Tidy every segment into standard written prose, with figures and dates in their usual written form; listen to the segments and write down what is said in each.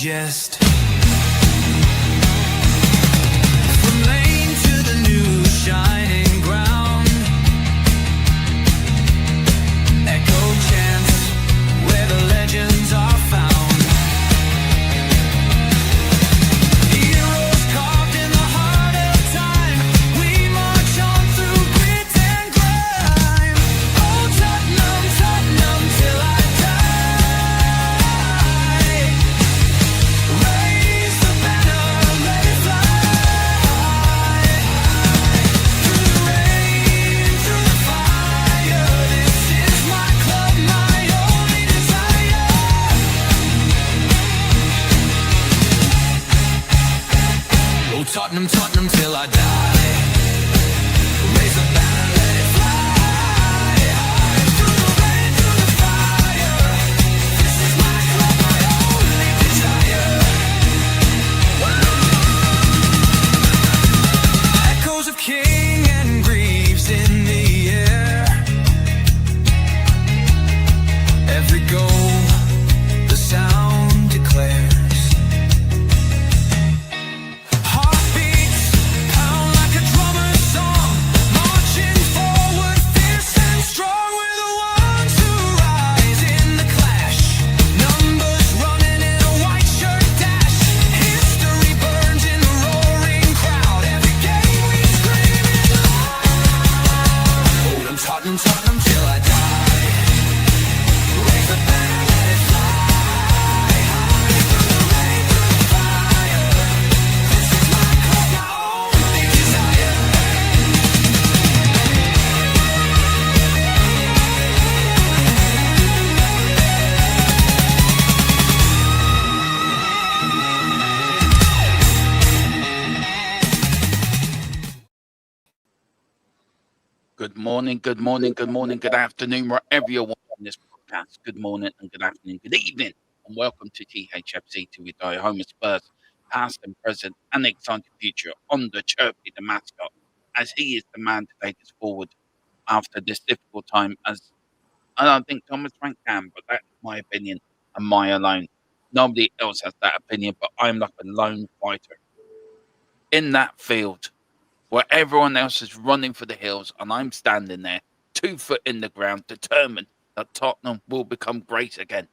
digest. From lane to the new shining ground, echo chants where the legends are found. Heroes carved in the heart of time, we march on through grit and grime. Oh Tottenham, Tottenham till I die. Raise the banner, let it fly. Through the rain, through the fire, this is my club, my only desire. Oh Tottenham, Tottenham till I die. Raise the banner, let it fly. Through the rain, through the fire, this is my club, my only desire. Echoes of King and Greaves in the air. Every goal, the sound declares. Heartbeats pound like a drummer's song, marching forward, fierce and strong. We're the ones who rise in the clash. Numbers running in a white shirt dash. History burns in the roaring crowd. Every game we scream it loud. Hold 'em, Tottenham, Tottenham till I die. Raise the banner, let it fly. Through the rain, through the fire, this is my club, my only desire. Good morning, good morning, good morning, good afternoon, wherever you're watching this podcast. Good morning and good afternoon, good evening, and welcome to THFC to We Die Home of Spurs, past and present, and exciting future under Chirpy the mascot, as he is the man to take us forward after this difficult time. As I don't think Thomas Frank can, but that's my opinion and my alone. Nobody else has that opinion, but I'm like a lone fighter in that field where everyone else is running for the hills, and I'm standing there, 2 foot in the ground, determined that Tottenham will become great again.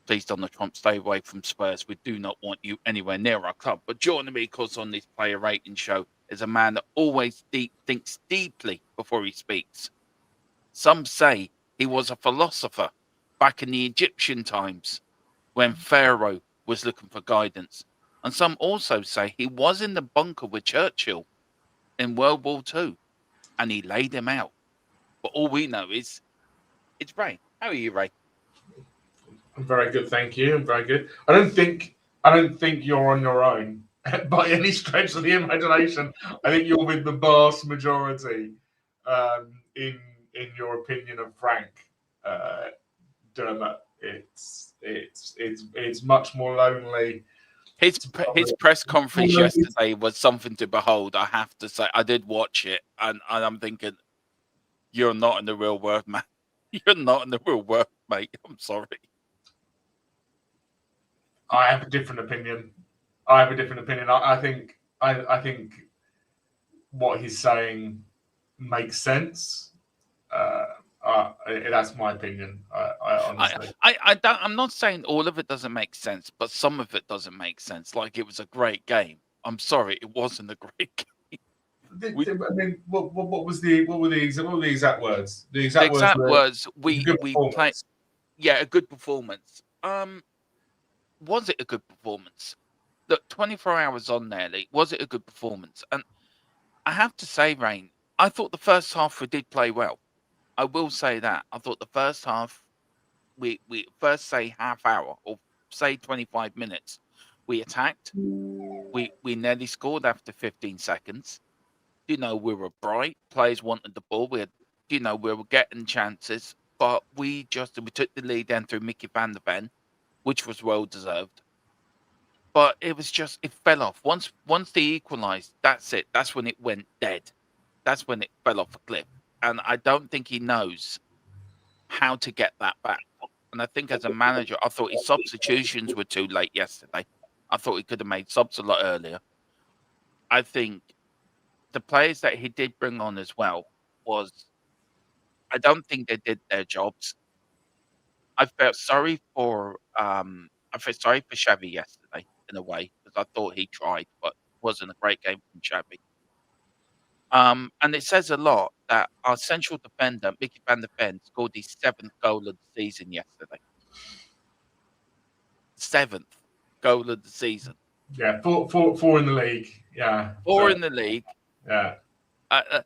Please, Donald Trump, stay away from Spurs. We do not want you anywhere near our club. But joining me, of course, on this player rating show is a man that always thinks deeply before he speaks. Some say he was a philosopher back in the Egyptian times when Pharaoh was looking for guidance. And some also say he was in the bunker with Churchill in World War II, and he laid him out. But all we know is it's Ray. How are you, Ray? I'm very good, thank you. I'm very good. I don't think you're on your own by any stretch of the imagination. I think you're with the vast majority in your opinion of Frank Dermot. It's much more lonely. His press conference yesterday was something to behold. I have to say, I did watch it, and I'm thinking, you're not in the real world, man. You're not in the real world, mate. I'm sorry. I have a different opinion. I think what he's saying makes sense. That's my opinion. I honestly. I'm not saying all of it doesn't make sense, but some of it doesn't make sense. Like, it was a great game. I'm sorry, it wasn't a great game. I mean, what were the exact words? The exact words we played. Yeah, a good performance. Was it a good performance? Look, 24 hours on there, Lee. Was it a good performance? And I have to say, Rain, I thought the first half we did play well. I will say that. I thought the first half, we first say half hour or say 25 minutes, we attacked. We nearly scored after 15 seconds. We were bright. Players wanted the ball. We were getting chances, but we took the lead then through Mickey van der Ven, which was well deserved. But it fell off. Once they equalised, that's it. That's when it went dead. That's when it fell off a cliff. And I don't think he knows how to get that back. And I think as a manager, I thought his substitutions were too late yesterday. I thought he could have made subs a lot earlier. I think the players that he did bring on as well I don't think they did their jobs. I felt sorry for Xavi yesterday in a way because I thought he tried, but it wasn't a great game from Xavi. And it says a lot that our central defender, Mickey van der Ven, scored his 7th goal of the season yesterday. 7th goal of the season. Yeah, four in the league. Yeah, 4 in the league. Yeah, Uh,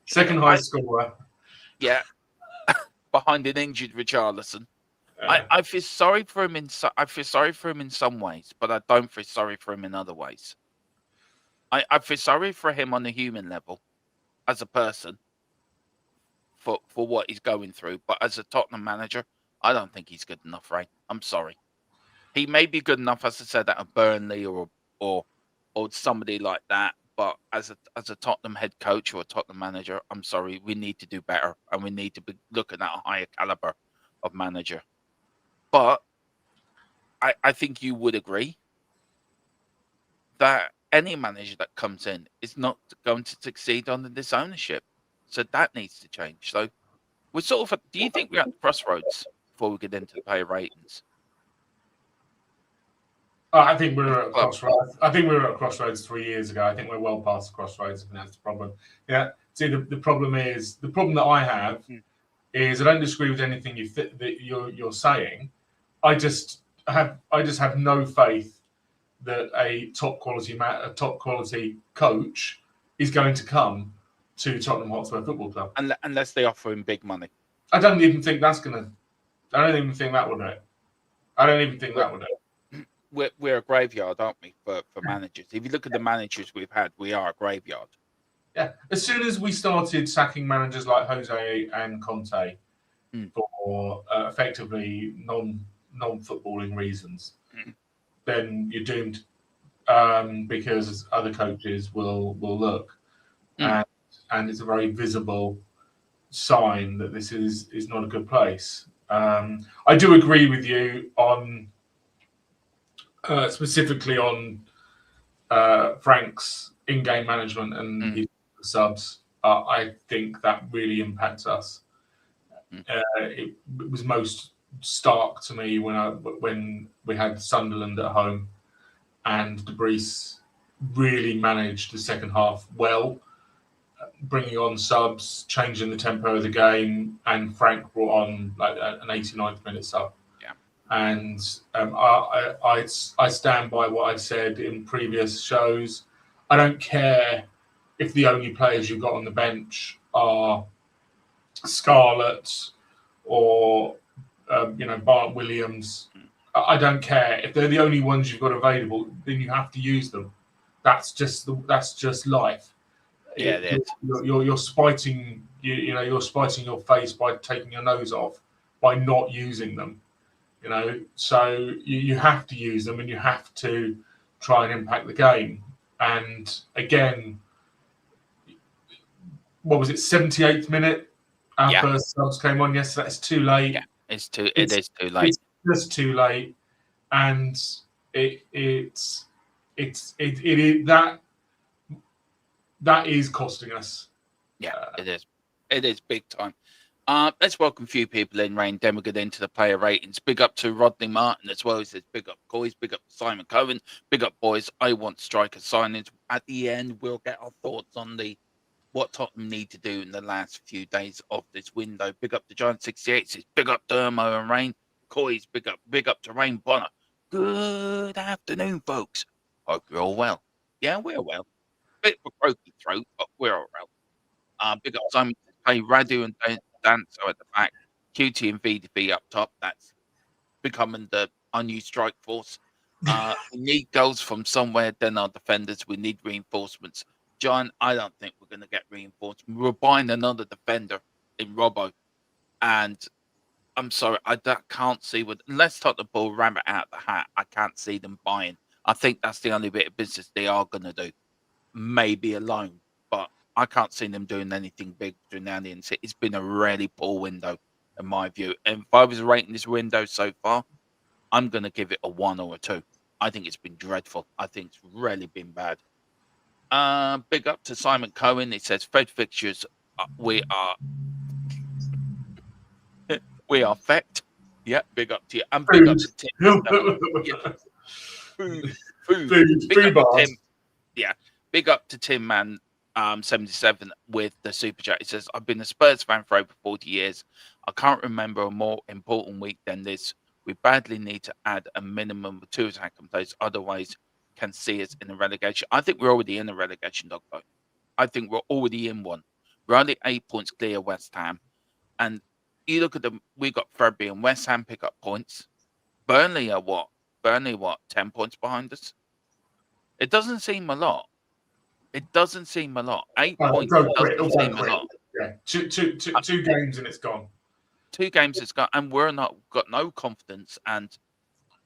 second highest scorer. yeah, behind an injured Richarlison. Yeah. I feel sorry for him I feel sorry for him in some ways, but I don't feel sorry for him in other ways. I feel sorry for him on a human level, as a person, for what he's going through. But as a Tottenham manager, I don't think he's good enough, Ray. I'm sorry. He may be good enough, as I said, at a Burnley or somebody like that. But as a Tottenham head coach or a Tottenham manager, I'm sorry, we need to do better, and we need to be looking at a higher caliber of manager. But I think you would agree that any manager that comes in is not going to succeed under this ownership. So that needs to change. So we're sort of, do you think we're at the crossroads before we get into the player ratings? I think we were at crossroads. I think we were at crossroads 3 years ago. I think we're well past the crossroads, and that's the problem. Yeah. See, the problem that I have is I don't disagree with anything that you're saying. I just have no faith that a top quality coach is going to come to Tottenham Hotspur Football Club Unless they offer him big money. I don't even think that would do it. I don't even think that would do it. We're a graveyard, aren't we, for managers? If you look at the managers we've had, we are a graveyard. Yeah. As soon as we started sacking managers like Jose and Conte for effectively non-footballing reasons, then you're doomed, because other coaches will look, and it's a very visible sign that this is not a good place. I do agree with you on specifically on Frank's in-game management and his subs. I think that really impacts us. It was most stark to me when we had Sunderland at home, and De Vries really managed the second half well, bringing on subs, changing the tempo of the game, and Frank brought on like an 89th minute sub. Yeah. And I stand by what I've said in previous shows. I don't care if the only players you've got on the bench are Scarlett or Bart Williams. I don't care if they're the only ones you've got available. Then you have to use them. That's just life. Yeah, you're spiting you're spiting your face by taking your nose off by not using them. So you have to use them, and you have to try and impact the game. And again, what was it? 78th minute. Our first subs came on yesterday. It's too late. Yeah, it is too late. It's just too late, and it is that is costing us. Yeah, it is. It is big time. Let's welcome a few people in, Rain. Then we'll get into the player ratings. Big up to Rodney Martin as well. He says, big up, boys. Big up Simon Cohen. Big up, boys. I want striker signings. At the end, we'll get our thoughts on what Tottenham need to do in the last few days of this window. Big up to John 68. Says, big up Dermo and Rain. Coys, big up to Rain Bonner. Good afternoon, folks. Hope you're all well. Yeah, we're well. Bit of a croaky throat, but we're all well. Big up Simon. Play Radu and Danso at the back. QT and VDB up top. That's becoming our new strike force. We need goals from somewhere. Then our defenders. We need reinforcements. John, I don't think we're going to get reinforcements. We're buying another defender in Robbo, and I'm sorry, I can't see unless Tottenham pull rabbit out of the hat. I can't see them buying. I think that's the only bit of business they are going to do. Maybe a loan, but I can't see them doing anything big between now and the end. It's been a really poor window, in my view. And if I was rating this window so far, I'm going to give it a 1 or a 2. I think it's been dreadful. I think it's really been bad. Big up to Simon Cohen. He says, Fed fixtures, we are fecked. Yeah, big up to you. And big up to Tim. Yeah. Food. Big up to Tim. Yeah, big up to Tim Man 77 with the super chat. He says, I've been a Spurs fan for over 40 years. I can't remember a more important week than this. We badly need to add a minimum of 2 attacking players, otherwise can see us in a relegation. I think we're already in a relegation, Dogbo. I think we're already in one. We're only 8 points clear of West Ham. And you look at them, we got Fredby and West Ham pick up points. Burnley are what? 10 points behind us? It doesn't seem a lot. It doesn't seem a lot. 8 points doesn't seem a lot. Yeah, two games and it's gone. 2 games it's got, and we're not got no confidence. And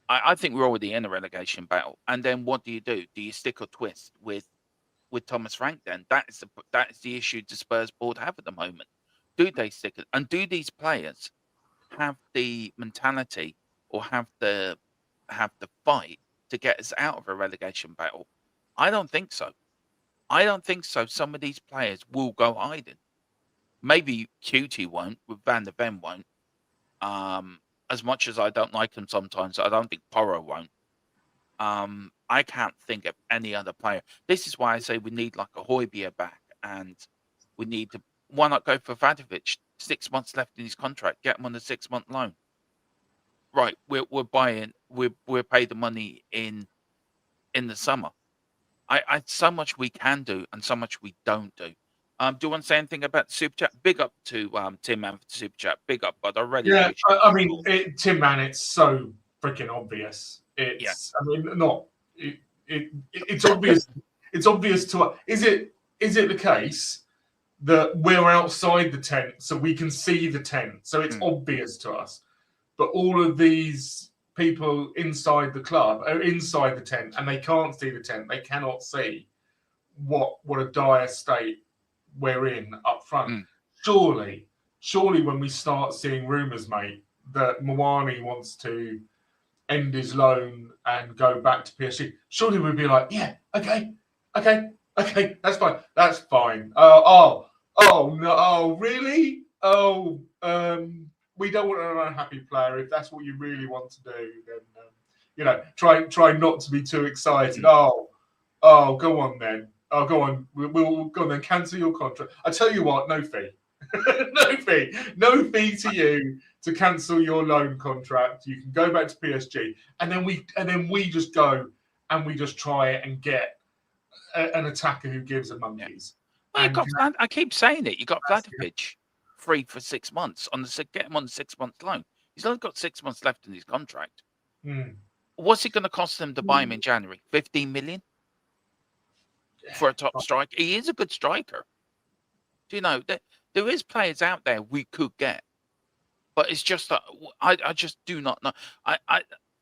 I think we're already in a relegation battle. And then what do? Do you stick or twist with Thomas Frank? Then that is the issue the Spurs board have at the moment. Do they stick it? And do these players have the mentality or have the fight to get us out of a relegation battle? I don't think so. Some of these players will go hiding. Maybe QT won't, with Van der Ven won't. As much as I don't like him sometimes, I don't think Porro won't. I can't think of any other player. This is why I say we need like a Højbjerg back, and we need to. Why not go for Vadovic? 6 months left in his contract. Get him on a 6-month loan. Right, we're buying. We're paid the money in the summer. I so much we can do and so much we don't do. Do you want to say anything about the super chat? Big up to Tim Man for the super chat. Big up, bud. I really appreciate I mean, Tim Man, it's so freaking obvious. It's I mean, not it's obvious. It's obvious to us. Is it the case that we're outside the tent so we can see the tent, so it's obvious to us, but all of these people inside the club are inside the tent and they can't see the tent. They cannot see what a dire state we're in up front. Surely when we start seeing rumours, mate, that Moani wants to end his loan and go back to PSG, surely we'd be like, yeah, okay, that's fine. No, really? We don't want an unhappy player. If that's what you really want to do, then try not to be too excited. Go on then. Oh, go on. We'll go on then. Cancel your contract. I tell you what, no fee. No fee to you to cancel your loan contract. You can go back to PSG, and then we just go and we just try it and get an attacker who gives a monkeys. Well, I keep saying it. You got Vlahovic free for 6 months get him on the 6-month loan. He's only got 6 months left in his contract. What's it going to cost them to buy him in January? 15 million for a top striker. He is a good striker. Do you know that there is players out there we could get, but it's just that I just do not know.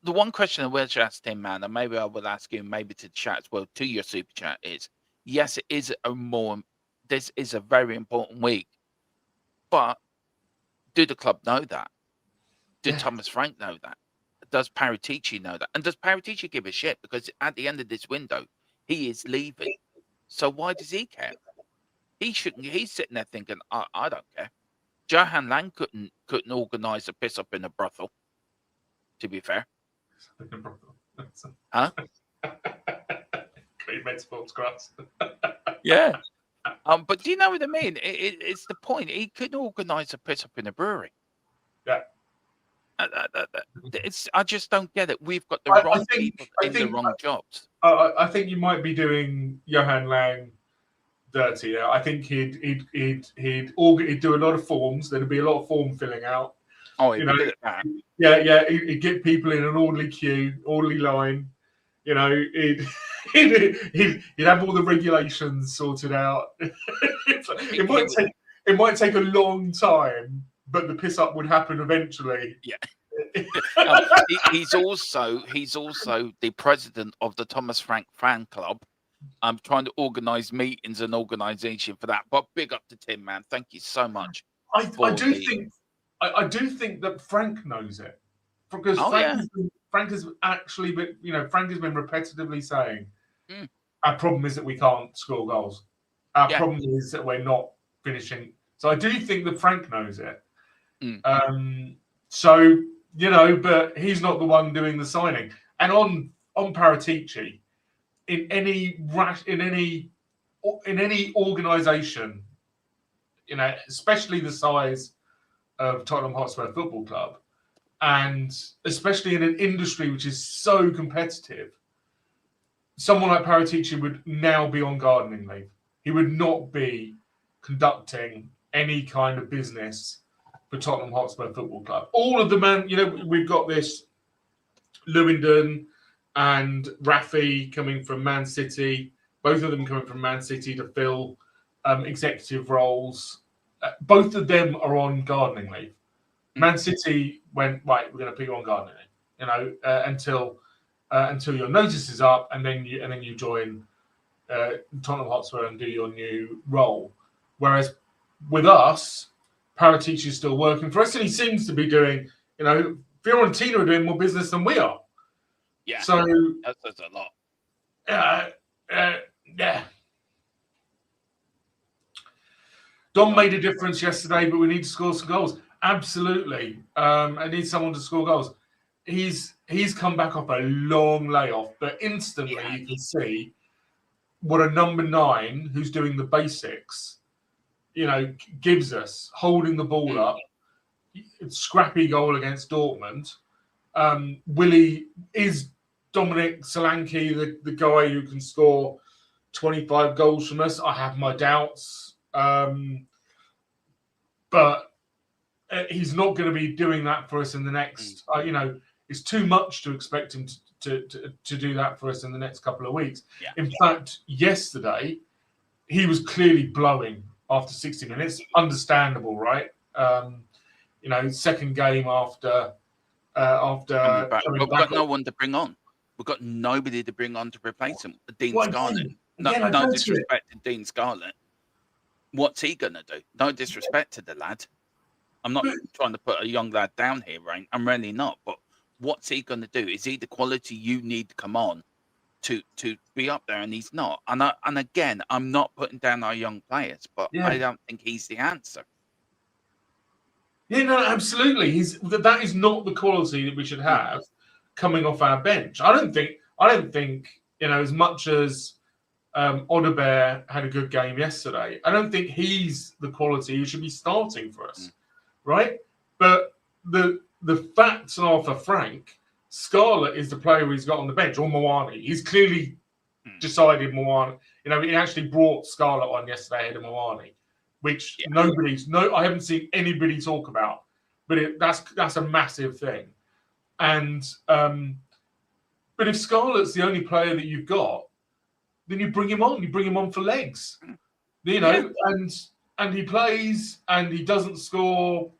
The one question I will ask Tim, man, and maybe I will ask you, maybe to the chat as well, to your super chat, is yes, it is this is a very important week, but do the club know that? Did Thomas Frank know that? Does Paratici know that? And does Paratici give a shit? Because at the end of this window, he is leaving. So why does he care? He shouldn't. He's sitting there thinking, I don't care. Johan Lang couldn't organise a piss up in a brothel. To be fair, huh? Great metaphors, grass. Yeah. But do you know what I mean? It's the point. He couldn't organise a piss up in a brewery. Yeah. I just don't get it. We've got the wrong people in the wrong jobs. I think you might be doing Johan Lang dirty. I think he'd do a lot of forms. There'd be a lot of form filling out. Oh, he'd be good at that. Yeah. He'd get people in an orderly queue, orderly line. He'd have all the regulations sorted out. It might take a long time, but the piss up would happen eventually. Yeah. He's also the president of the Thomas Frank fan club. I'm trying to organise meetings and organisation for that. But big up to Tim, man. Thank you so much. I I do think that Frank knows it, because Frank has actually been, Frank has been repetitively saying, Mm. our problem is that we can't score goals. Our Yeah. problem is that we're not finishing. So I do think that Frank knows it. Mm. So, but he's not the one doing the signing. And on Paratici, in any organisation, especially the size of Tottenham Hotspur Football Club, and especially in an industry which is so competitive, someone like Paratici would now be on gardening leave. He would not be conducting any kind of business for Tottenham Hotspur Football Club. All of the we've got this Lewington and Rafi coming from Man City, both of them coming from Man City to fill executive roles. Both of them are on gardening leave. Man City went, right, we're going to put you on gardening leave, until your notice is up, and then you join Tottenham Hotspur and do your new role. Whereas with us, Paratici is still working for us, and he seems to be doing, Fiorentina are doing more business than we are. Yeah. So that's a lot. Yeah. Don made a difference yesterday, but we need to score some goals. Absolutely. I need someone to score goals. He's come back off a long layoff, but instantly you can see what a number 9 who's doing the basics, gives us, holding the ball up. Scrappy goal against Dortmund. Willie is Dominic Solanke, the guy who can score 25 goals from us. I have my doubts, but he's not going to be doing that for us in the next. It's too much to expect him to do that for us in the next couple of weeks. Yeah. In fact, yesterday he was clearly blowing after 60 minutes. Understandable, right? Second game after. We've got no one to bring on. We've got nobody to bring on to replace him. Dean Scarlett. No disrespect to Dean Scarlett. What's he going to do? No disrespect to the lad. I'm not trying to put a young lad down here, right? I'm really not. But what's he going to do? Is he the quality you need to come on to be up there? And he's not. And again, I'm not putting down our young players, but I don't think he's the answer. Yeah, no, absolutely. That is not the quality that we should have coming off our bench. I don't think as much as Odobert had a good game yesterday, I don't think he's the quality who should be starting for us, right? But the facts are for Frank. Scarlett is the player he's got on the bench, or Moani. He's clearly decided Moani. He actually brought Scarlett on yesterday ahead of Moani, which I haven't seen anybody talk about, but that's a massive thing. And but if Scarlett's the only player that you've got, then you bring him on. You bring him on for legs, and he plays and he doesn't score.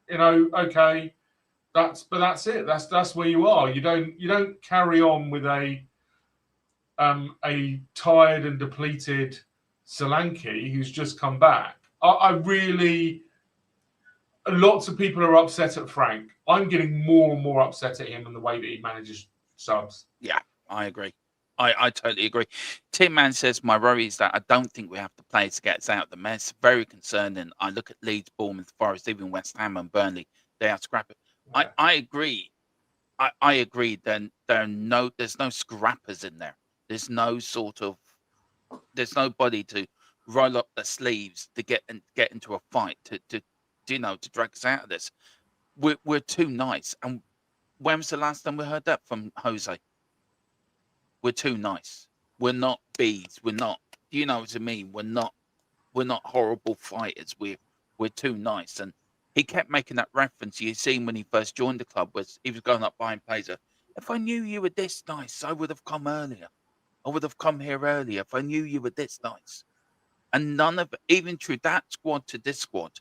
Okay, that's it. That's where you are. You don't carry on with a tired and depleted Solanke who's just come back. Lots of people are upset at Frank. I'm getting more and more upset at him and the way that he manages subs. Yeah, I agree. I totally agree. Tim Man says, my worry is that I don't think we have the players to get us out of the mess. Very concerning. I look at Leeds, Bournemouth, Forest, even West Ham and Burnley. They are scrapping. Yeah. I agree. I agree. Then there's no scrappers in there. There's nobody to roll up the sleeves to get into a fight to drag us out of this. We're too nice. And when was the last time we heard that from Jose? We're too nice. We're not bees. We're not. You know what I mean? We're not horrible fighters. We're too nice. And he kept making that reference. You seen when he first joined the club, was he was going up behind players. If I knew you were this nice, I would have come earlier. I would have come here earlier if I knew you were this nice. And none of, even through that squad to this squad,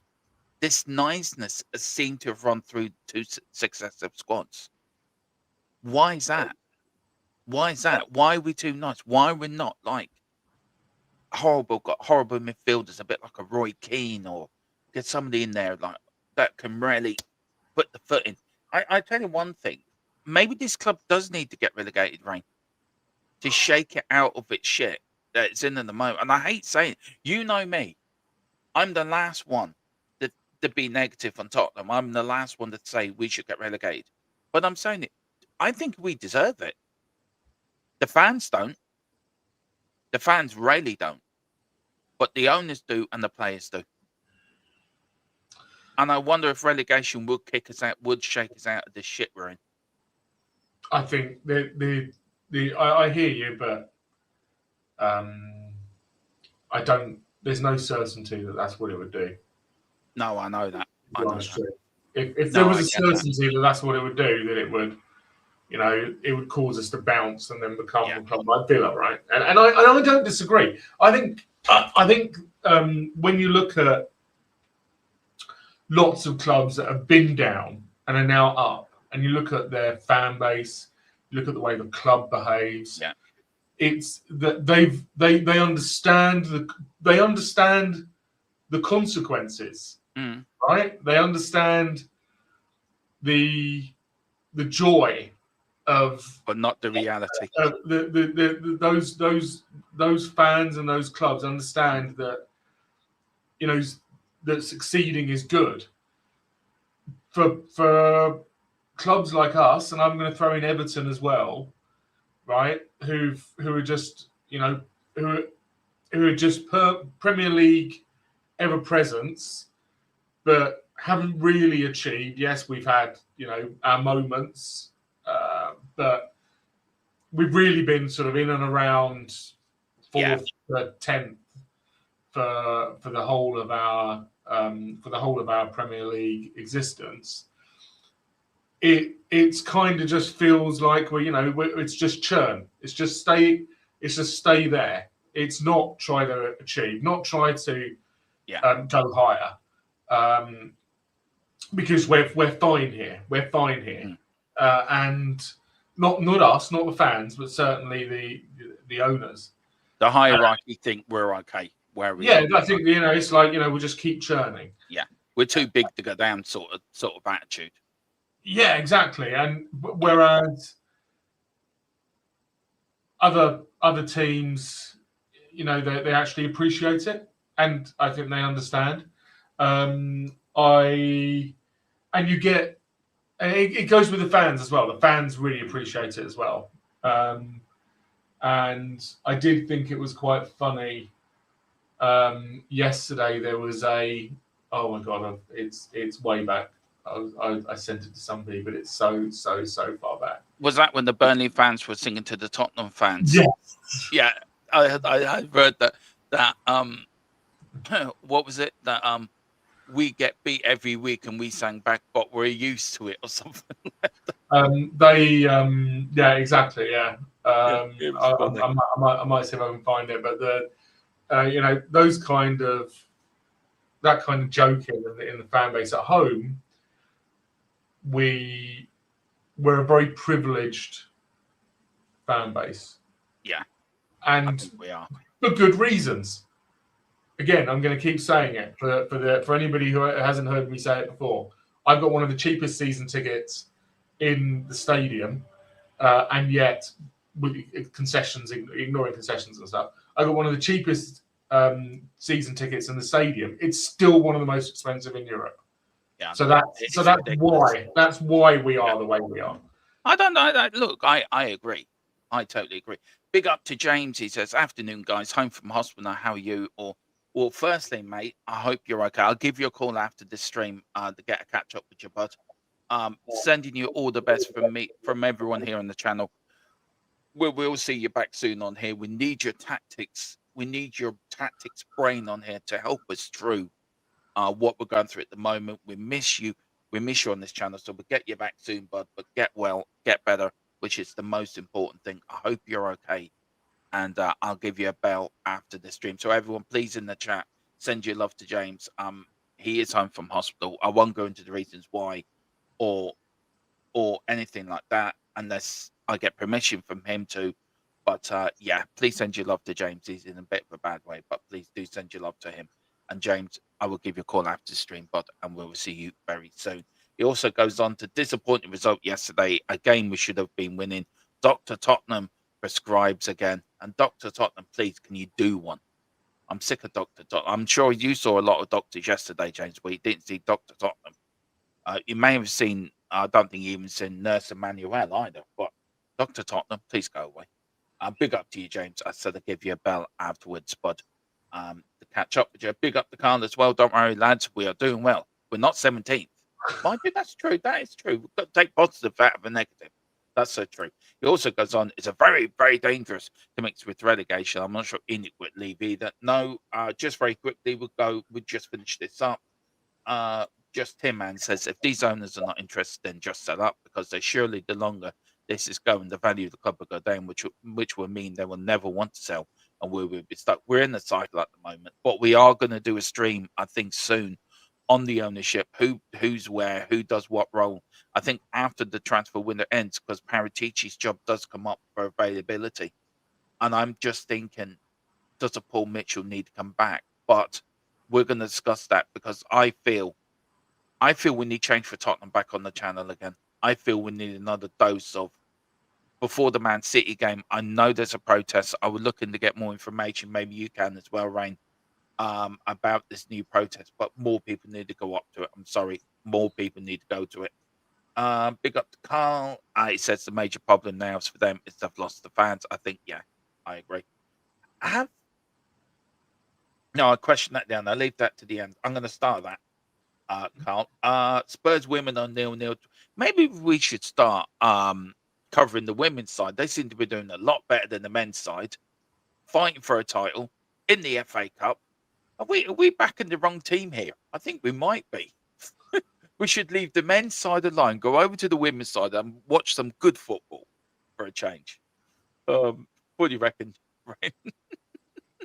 this niceness has seemed to have run through 2 successive squads. Why is that? Why is that? Why are we too nice? Why are we not like got horrible midfielders, a bit like a Roy Keane, or get somebody in there like that can really put the foot in. I tell you one thing. Maybe this club does need to get relegated, Rain, to shake it out of its shit that it's in the moment. And I hate saying it. You know me. I'm the last one to be negative on Tottenham. I'm the last one to say we should get relegated. But I'm saying it. I think we deserve it. The fans don't. The fans really don't. But the owners do and the players do. And I wonder if relegation would kick us out, would shake us out of this shit we're in. I think I hear you, but I don't. There's no certainty that that's what it would do. No, I know that. I know that. If there was a certainty that that's what it would do, that it would, it would cause us to bounce and then become a club like Villa, right? And I don't disagree. I think when you look at lots of clubs that have been down and are now up, and you look at their fan base, you look at the way the club behaves. Yeah. It's that they understand the consequences, right? They understand the joy of, but not the reality. Those fans and those clubs understand that that succeeding is good. For clubs like us, and I'm going to throw in Everton as well, right? Who are just who are just Premier League ever presence, but haven't really achieved. Yes, we've had our moments, but we've really been sort of in and around 4th to 10th for the whole of our Premier League existence. It's kind of just feels like it's just churn. It's just stay there. It's not try to achieve, not try to go higher, because we're fine here. We're fine here, and not us, not the fans, but certainly the owners. The hierarchy think we're okay. Where we are. I think it's like we'll just keep churning. Yeah, we're too big to go down, sort of attitude. Yeah, exactly. And whereas other teams, they actually appreciate it, and I think they understand. It goes with the fans as well. The fans really appreciate it as well. And I did think it was quite funny. Yesterday there was oh my god, it's way back. I sent it to somebody, but it's so far back. Was that when the Burnley fans were singing to the Tottenham fans? Yeah. Yeah, I heard that what was it that we get beat every week and we sang back, but we're used to it or something like that. Yeah, exactly. Yeah. I might see if I can find it, but those that kind of joking in the fan base at home, we're a very privileged fan base. Yeah, and I think we are, for good reasons. Again, I'm going to keep saying it for anybody who hasn't heard me say it before. I've got one of the cheapest season tickets in the stadium, and yet with concessions, ignoring concessions and stuff, I got one of the cheapest season tickets in the stadium. It's still one of the most expensive in Europe. Yeah. So that's why we are the way we are. I don't know. Look, I agree. I totally agree. Big up to James. He says, "Afternoon, guys. Home from hospital. How are you?" Well, firstly, mate, I hope you're okay. I'll give you a call after this stream to get a catch up with you, bud. Sending you all the best from me, from everyone here on the channel. We'll see you back soon on here. We need your tactics. We need your tactics brain on here to help us through what we're going through at the moment. We miss you. We miss you on this channel. So we'll get you back soon, bud. But get well, get better, which is the most important thing. I hope you're okay. And I'll give you a bell after the stream. So everyone, please in the chat, send your love to James. He is home from hospital. I won't go into the reasons why or anything like that unless I get permission from him to. But yeah, please send your love to James. He's in a bit of a bad way, but please do send your love to him. And James, I will give you a call after the stream, bud, and we will see you very soon. He also goes on to disappointing result yesterday, a game we should have been winning. Dr. Tottenham prescribes again. And Dr. Tottenham, please, can you do one? I'm sick of Dr. Tottenham. I'm sure you saw a lot of doctors yesterday, James, but you didn't see Dr. Tottenham. You may have seen, I don't think you even seen Nurse Emmanuel either, but Dr. Tottenham, please go away. Big up to you, James. I said I'd give you a bell afterwards, but to catch up with you. Big up to Carl as well. Don't worry, lads. We are doing well. We're not 17th. Mind you, that's true. That is true. We've got to take positive out of a negative. That's so true. He also goes on, it's a very, very dangerous to mix with relegation. I'm not sure Enoch would leave either. No, just very quickly, we'll just finish this up. Just Tim Man says, if these owners are not interested, then just sell up, because they surely, the longer this is going, the value of the club will go down, which will mean they will never want to sell, and we will be stuck. We're in the cycle at the moment, but we are going to do a stream, I think, soon on the ownership, who's where, who does what role. I think after the transfer window ends, because Paratici's job does come up for availability, and I'm just thinking, does a Paul Mitchell need to come back? But we're going to discuss that, because I feel we need change for Tottenham back on the channel again. I feel we need another dose of, before the Man City game, I know there's a protest. I was looking to get more information. Maybe you can as well, Rain, about this new protest. But more people need to go up to it. I'm sorry. More people need to go to it. Big up to Carl. It says the major problem now is for them is they've lost the fans. I think, yeah, I agree. No, I question that down. I'll leave that to the end. I'm going to start that. Carl. Spurs women on 0-0. Maybe we should start covering the women's side. They seem to be doing a lot better than the men's side, fighting for a title in the FA Cup. Are we backing the wrong team here? I think we might be. We should leave the men's side alone, go over to the women's side and watch some good football for a change. What do you reckon, Ryan?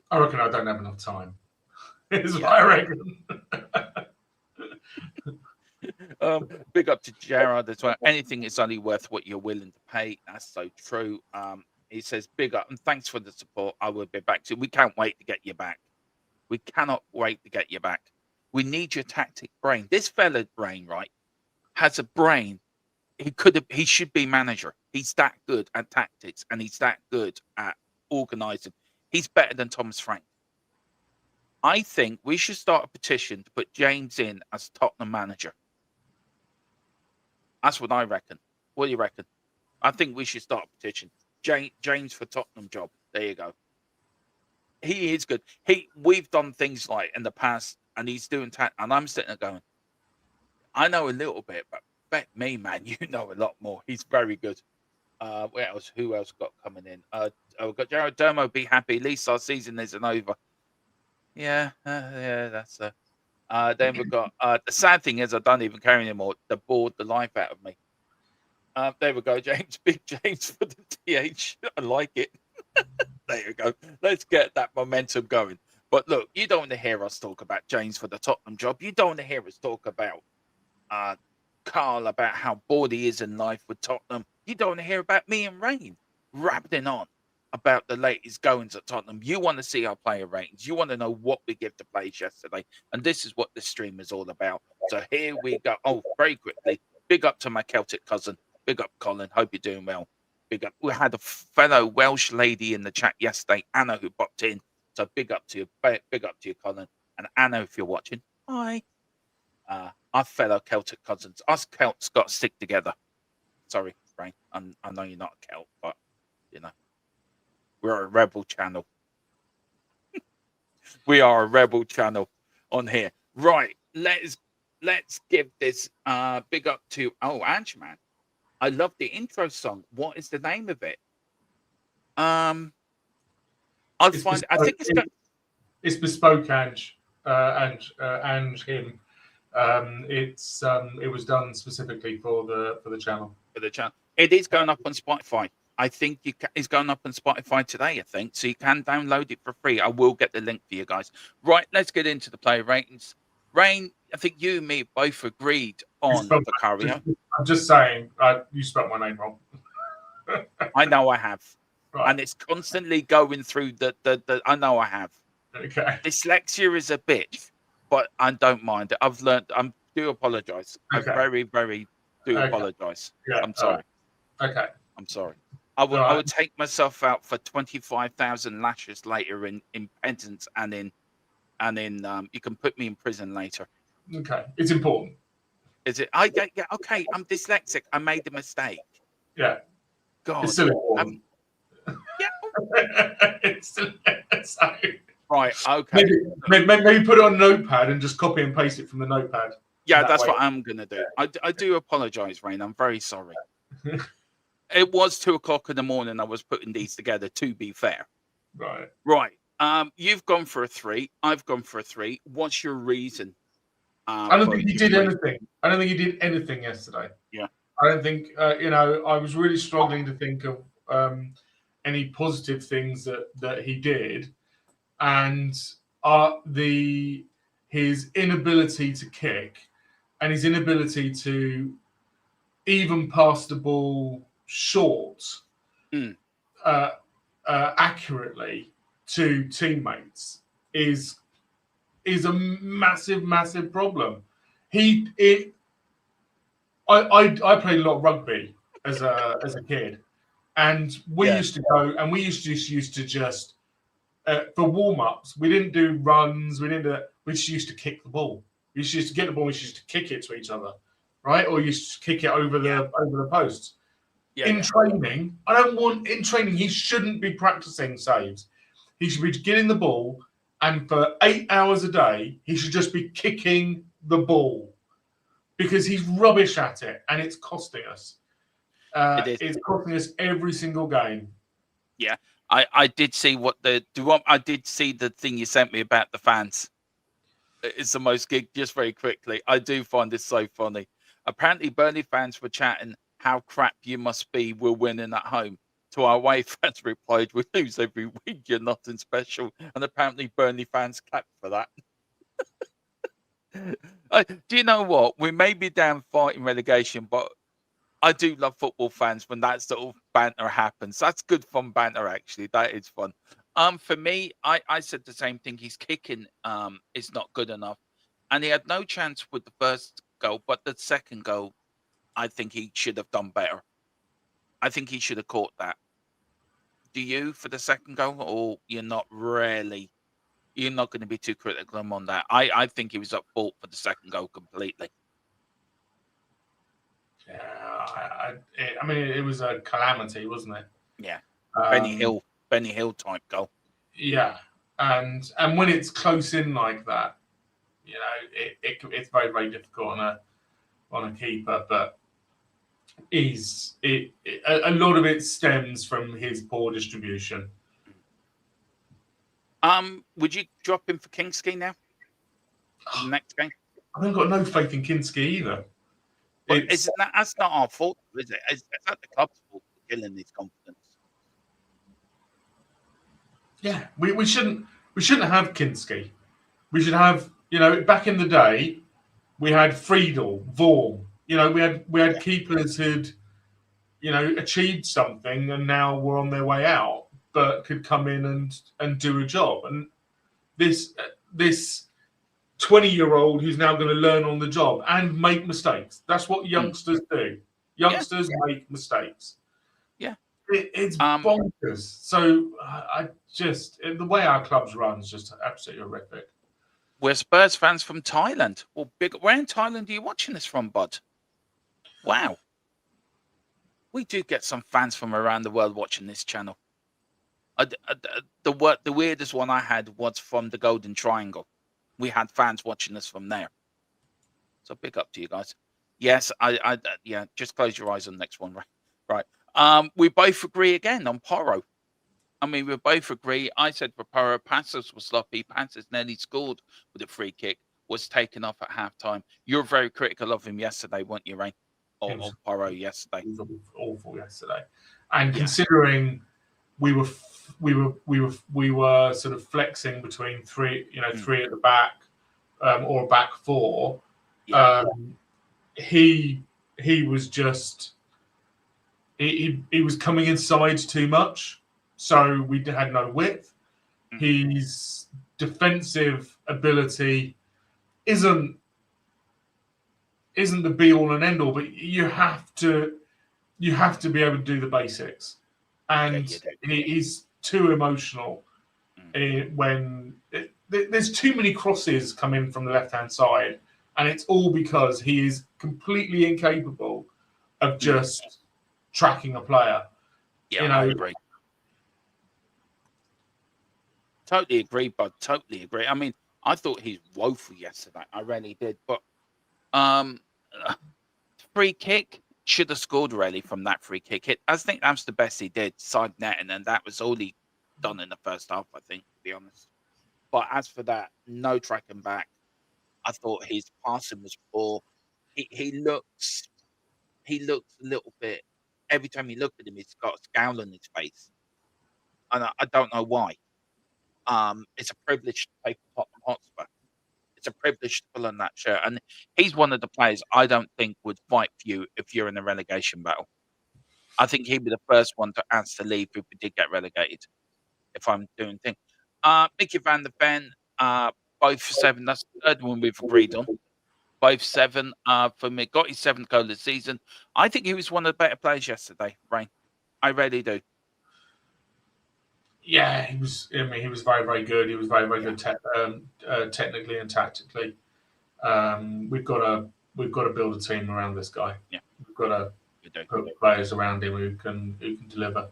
I reckon I don't have enough time. Is what I reckon. Big up to Gerard as well. Anything is only worth what you're willing to pay. That's so true. He says, big up and thanks for the support. I will be back to you. We can't wait to get you back. We cannot wait to get you back. We need your tactic brain. This fella brain, right, has a brain. He should be manager. He's that good at tactics and he's that good at organising. He's better than Thomas Frank. I think we should start a petition to put James in as Tottenham manager. That's what I reckon. What do you reckon? I think we should start a petition. James for Tottenham job. There you go. He is good. We've done things like in the past, and he's doing and I'm sitting there going, I know a little bit, but bet me, man, you know a lot more. He's very good. Where else? Who else got coming in? We've got Jared Dermo. Be happy. At least our season isn't over. Yeah, that's then we've got the sad thing is I don't even care anymore. They bored the life out of me. There we go, James. Big James for the TH. I like it. There you go. Let's get that momentum going. But look, you don't want to hear us talk about James for the Tottenham job. You don't want to hear us talk about Carl, about how bored he is in life with Tottenham. You don't want to hear about me and Rain rabbiting on about the latest goings at Tottenham. You want to see our player ratings. You want to know what we give to players yesterday. And this is what this stream is all about. So here we go. Oh, very quickly. Big up to my Celtic cousin. Big up, Colin. Hope you're doing well. Big up. We had a fellow Welsh lady in the chat yesterday, Anna, who popped in. So big up to you. Big up to you, Colin. And Anna, if you're watching, hi. Our fellow Celtic cousins. Us Celts got to stick together. Sorry, Frank. I know you're not a Celt, but, you know. We're a rebel channel. We are a rebel channel on here. Right. Let's give this big up to Ange, man. I love the intro song. What is the name of it? I'll find it. I think it's bespoke Ange. Ange him. It was done specifically for the channel. For the channel. It is going up on Spotify. I think it's going up on Spotify today, I think. So you can download it for free. I will get the link for you guys. Right, let's get into the player ratings. Rain, I think you and me both agreed on Vicario. I'm just saying, you spelled my name wrong. I know I have. Right. And it's constantly going through the I know I have. Okay. Dyslexia is a bitch. but I don't mind it. I've learned. I do apologise. Okay. I very, very do Okay. apologise. Yeah. I'm sorry. Okay. I'm sorry. I All would right. take myself out for 25,000 lashes later in penance and in you can put me in prison later. Okay. It's important. Is it? Yeah. Okay. I'm dyslexic. I made a mistake. Yeah. God. It's still important. Yeah. It's still so, Right. Okay. maybe put it on a notepad and just copy and paste it from the notepad. Yeah, That that's way. what I'm gonna do. I do apologise, Rain. I'm very sorry. It was 2:00 in the morning. I was putting these together. To be fair. Right. Right. You've gone for a 3. I've gone for a 3. What's your reason? I don't for think he your did 3? anything. I don't think he did anything yesterday. Yeah. I don't think I was really struggling to think of any positive things that he did, and his inability to kick and his inability to even pass the ball short accurately to teammates is a massive problem. I played a lot of rugby as a kid, and we used to go and we used to just for warm ups. We didn't do runs. We didn't do that. We just used to kick the ball. We used to get the ball. We used to kick it to each other, right? Or you used to kick it over the posts. In training, in training, he shouldn't be practicing saves. He should be getting the ball, and for 8 hours a day, he should just be kicking the ball because he's rubbish at it, and it's costing us. It's costing us every single game. Yeah, I did see I did see the thing you sent me about the fans. It's the most gig. Just very quickly, I do find this so funny. Apparently, Burnley fans were chatting how crap you must be. We're winning at home. To our away fans replied, "We lose every week. You're nothing special." And apparently, Burnley fans clapped for that. Do you know what? We may be down fighting relegation, but I do love football fans when that sort of banter happens. That's good fun banter, actually. That is fun. For me, I said the same thing. His kicking is not good enough, and he had no chance with the first goal. But the second goal, I think he should have done better. I think he should have caught that. Do you for the second goal, or you're not really? You're not going to be too critical on that. I think he was at fault for the second goal completely. Yeah, I mean, it was a calamity, wasn't it? Yeah, Benny Hill type goal. Yeah, and when it's close in like that, it's very very difficult on a keeper. But a lot of it stems from his poor distribution. Would you drop him for Kingsley now? Next game? I've got no faith in Kinski either. But that's not our fault, is it? Is that the club's fault for killing his confidence? Yeah, we shouldn't have Kinski. We should have, back in the day, we had Friedel, Vorm. We had keepers who'd, achieved something and now were on their way out, but could come in and do a job. And this 20-year-old who's now going to learn on the job and make mistakes. That's what youngsters do. Youngsters make mistakes. Yeah. It's bonkers. So the way our clubs run is just absolutely horrific. We're Spurs fans from Thailand. Well, where in Thailand are you watching this from, bud? Wow. We do get some fans from around the world watching this channel. The weirdest one I had was from the Golden Triangle. We had fans watching us from there. So big up to you guys. Yes, yeah, just close your eyes on the next one, right? We both agree again on Porro. I mean, we both agree. I said for Porro, passes were sloppy. Passes nearly scored with a free kick. Was taken off at halftime. You were very critical of him yesterday, weren't you, Rain? Or Porro yesterday. It was awful yesterday. And considering we were sort of flexing between three at the back, or a back four. Yeah. He was just he was coming inside too much, so we had no width. His defensive ability isn't the be all and end all, but you have to be able to do the basics, and he's too emotional when there's too many crosses come in from the left hand side, and it's all because he is completely incapable of just tracking a player. Yeah, I agree. Totally agree, bud. Totally agree. I mean, I thought he's woeful yesterday. I really did. But free kick, should have scored really from that free kick. I think that's the best he did, side netting, and that was all he done in the first half, I think, to be honest. But as for that, no tracking back. I thought his passing was poor. He looks a little bit. Every time you look at him, he's got a scowl on his face, and I don't know why. It's a privilege to play for Tottenham Hotspur. It's a privilege to pull on that shirt, and he's one of the players I don't think would fight for you if you're in a relegation battle. I think he'd be the first one to ask to leave if we did get relegated. If I'm doing things, Mickey van der Ven, both 7. That's the third one we've agreed on. Both 7 for me. Got his 7th goal of the season. I think he was one of the better players yesterday, Rain. I really do. Yeah, he was. I mean, he was very, very good. He was very, very good technically and tactically. We've got to build a team around this guy. Yeah, we've got to put players around him who can deliver.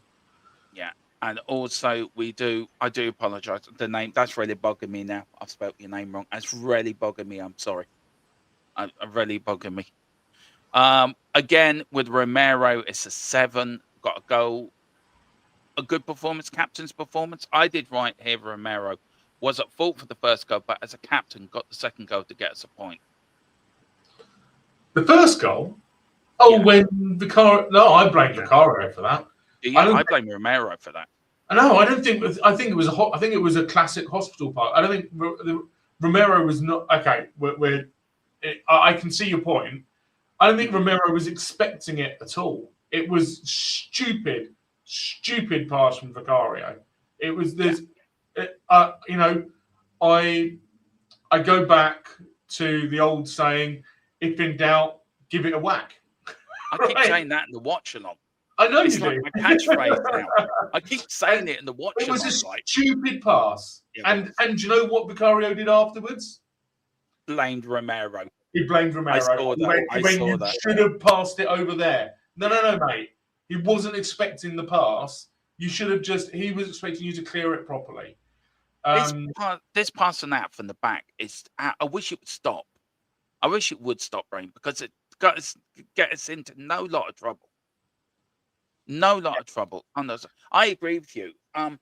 Yeah, and also I do apologise. The name that's really bugging me now. I've spelled your name wrong. That's really bugging me. I'm sorry. I'm really bugging me. Again with Romero, it's a 7. Got a goal. A good performance, captain's performance. I did right here. Romero was at fault for the first goal, but as a captain, got the second goal to get us a point. The first goal? Oh, yeah. When Vicario... No, I blame Vicario for that. I blame Romero for that. No, I don't think... I think it was a classic hospital part. I don't think Romero was not... Okay, I can see your point. I don't think Romero was expecting it at all. It was stupid pass from Vicario. It was this, I go back to the old saying, if in doubt, give it a whack. I keep saying that in the watch along. I know it's you like do. My catchphrase now. I keep saying it in the watch along. It was a stupid pass. And do you know what Vicario did afterwards? Blamed Romero. He blamed Romero. I saw that. You should have passed it over there. No, mate. He wasn't expecting the pass. You should have he was expecting you to clear it properly. This passing out from the back is, I wish it would stop. I wish it would stop, Brain, because it get us into no lot of trouble. No lot of trouble. I agree with you. I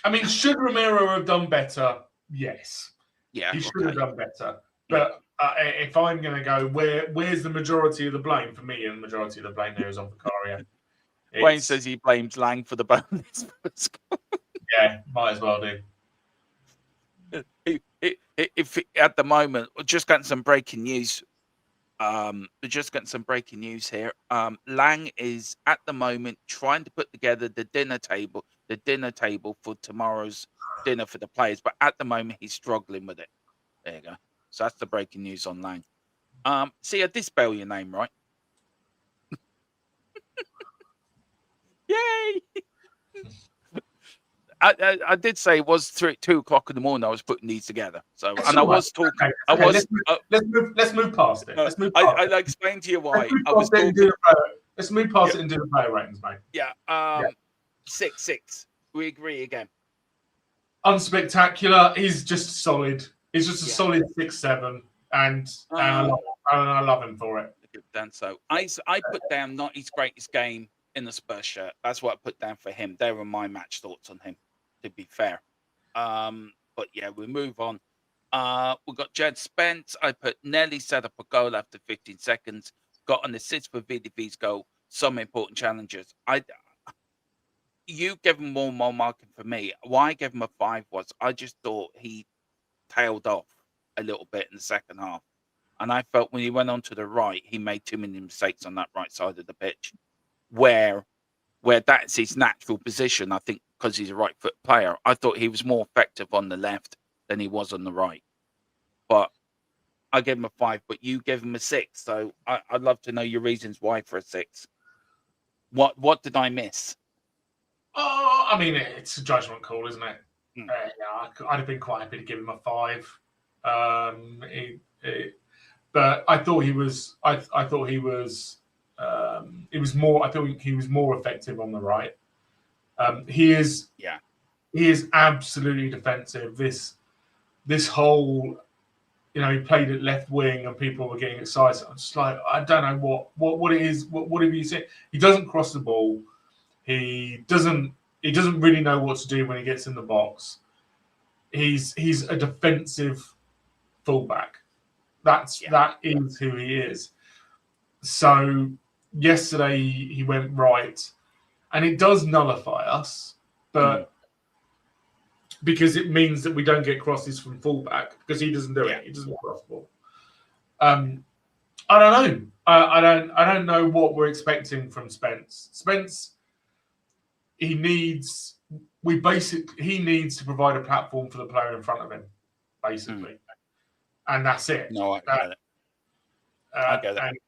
mean, should Romero have done better? Yes. Yeah. He should have done better. But if I'm going to go, where's the majority of the blame? For me, the majority of the blame there is on Vicario. Wayne says he blames Lang for the bonus. Yeah, might as well do. If at the moment, we're just getting some breaking news. Here. Lang is at the moment trying to put together the dinner table for tomorrow's dinner for the players, but at the moment he's struggling with it. There you go. So that's the breaking news on Lang. See, I did spell your name right. Yay! I did say it was 2 o'clock in the morning. I was putting these together. So, and I was talking. Okay, let's move past it. Let's move past I explained to you why. Let's move past it and do the player ratings, mate. Yeah. 6-6. We agree again. Unspectacular. He's just solid. He's just a solid 6-7, and I love him for it. Dan, so I put down not his greatest game in the Spurs shirt. That's what I put down for him. They were my match thoughts on him, to be fair. But yeah, we move on. We've got Jed Spence. I put Nelly set up a goal after 15 seconds. Got an assist for VDV's goal. Some important challenges. You gave him more marking for me. Why I gave him a 5 was I just thought he tailed off a little bit in the second half. And I felt when he went on to the right, he made too many mistakes on that right side of the pitch. Where that's his natural position, I think, because he's a right foot player. I thought he was more effective on the left than he was on the right. but I gave him a 5, but you gave him a 6. So I'd love to know your reasons why for a 6. What did I miss? Oh, I mean, it's a judgment call, isn't it? Mm. I'd have been quite happy to give him a 5. But I thought he was. I thought he was. It was more. I thought he was more effective on the right. He is. Yeah. He is absolutely defensive. This whole, he played at left wing and people were getting excited. I'm just like, I don't know what it is. What have you seen? He doesn't cross the ball. He doesn't really know what to do when he gets in the box. He's a defensive fullback. That is who he is. So yesterday he went right, and it does nullify us, but because it means that we don't get crosses from fullback because he doesn't do it. He doesn't cross the ball. I don't know. I don't know what we're expecting from Spence. Spence, he needs to provide a platform for the player in front of him, basically, and that's it. No, I get it. I get it.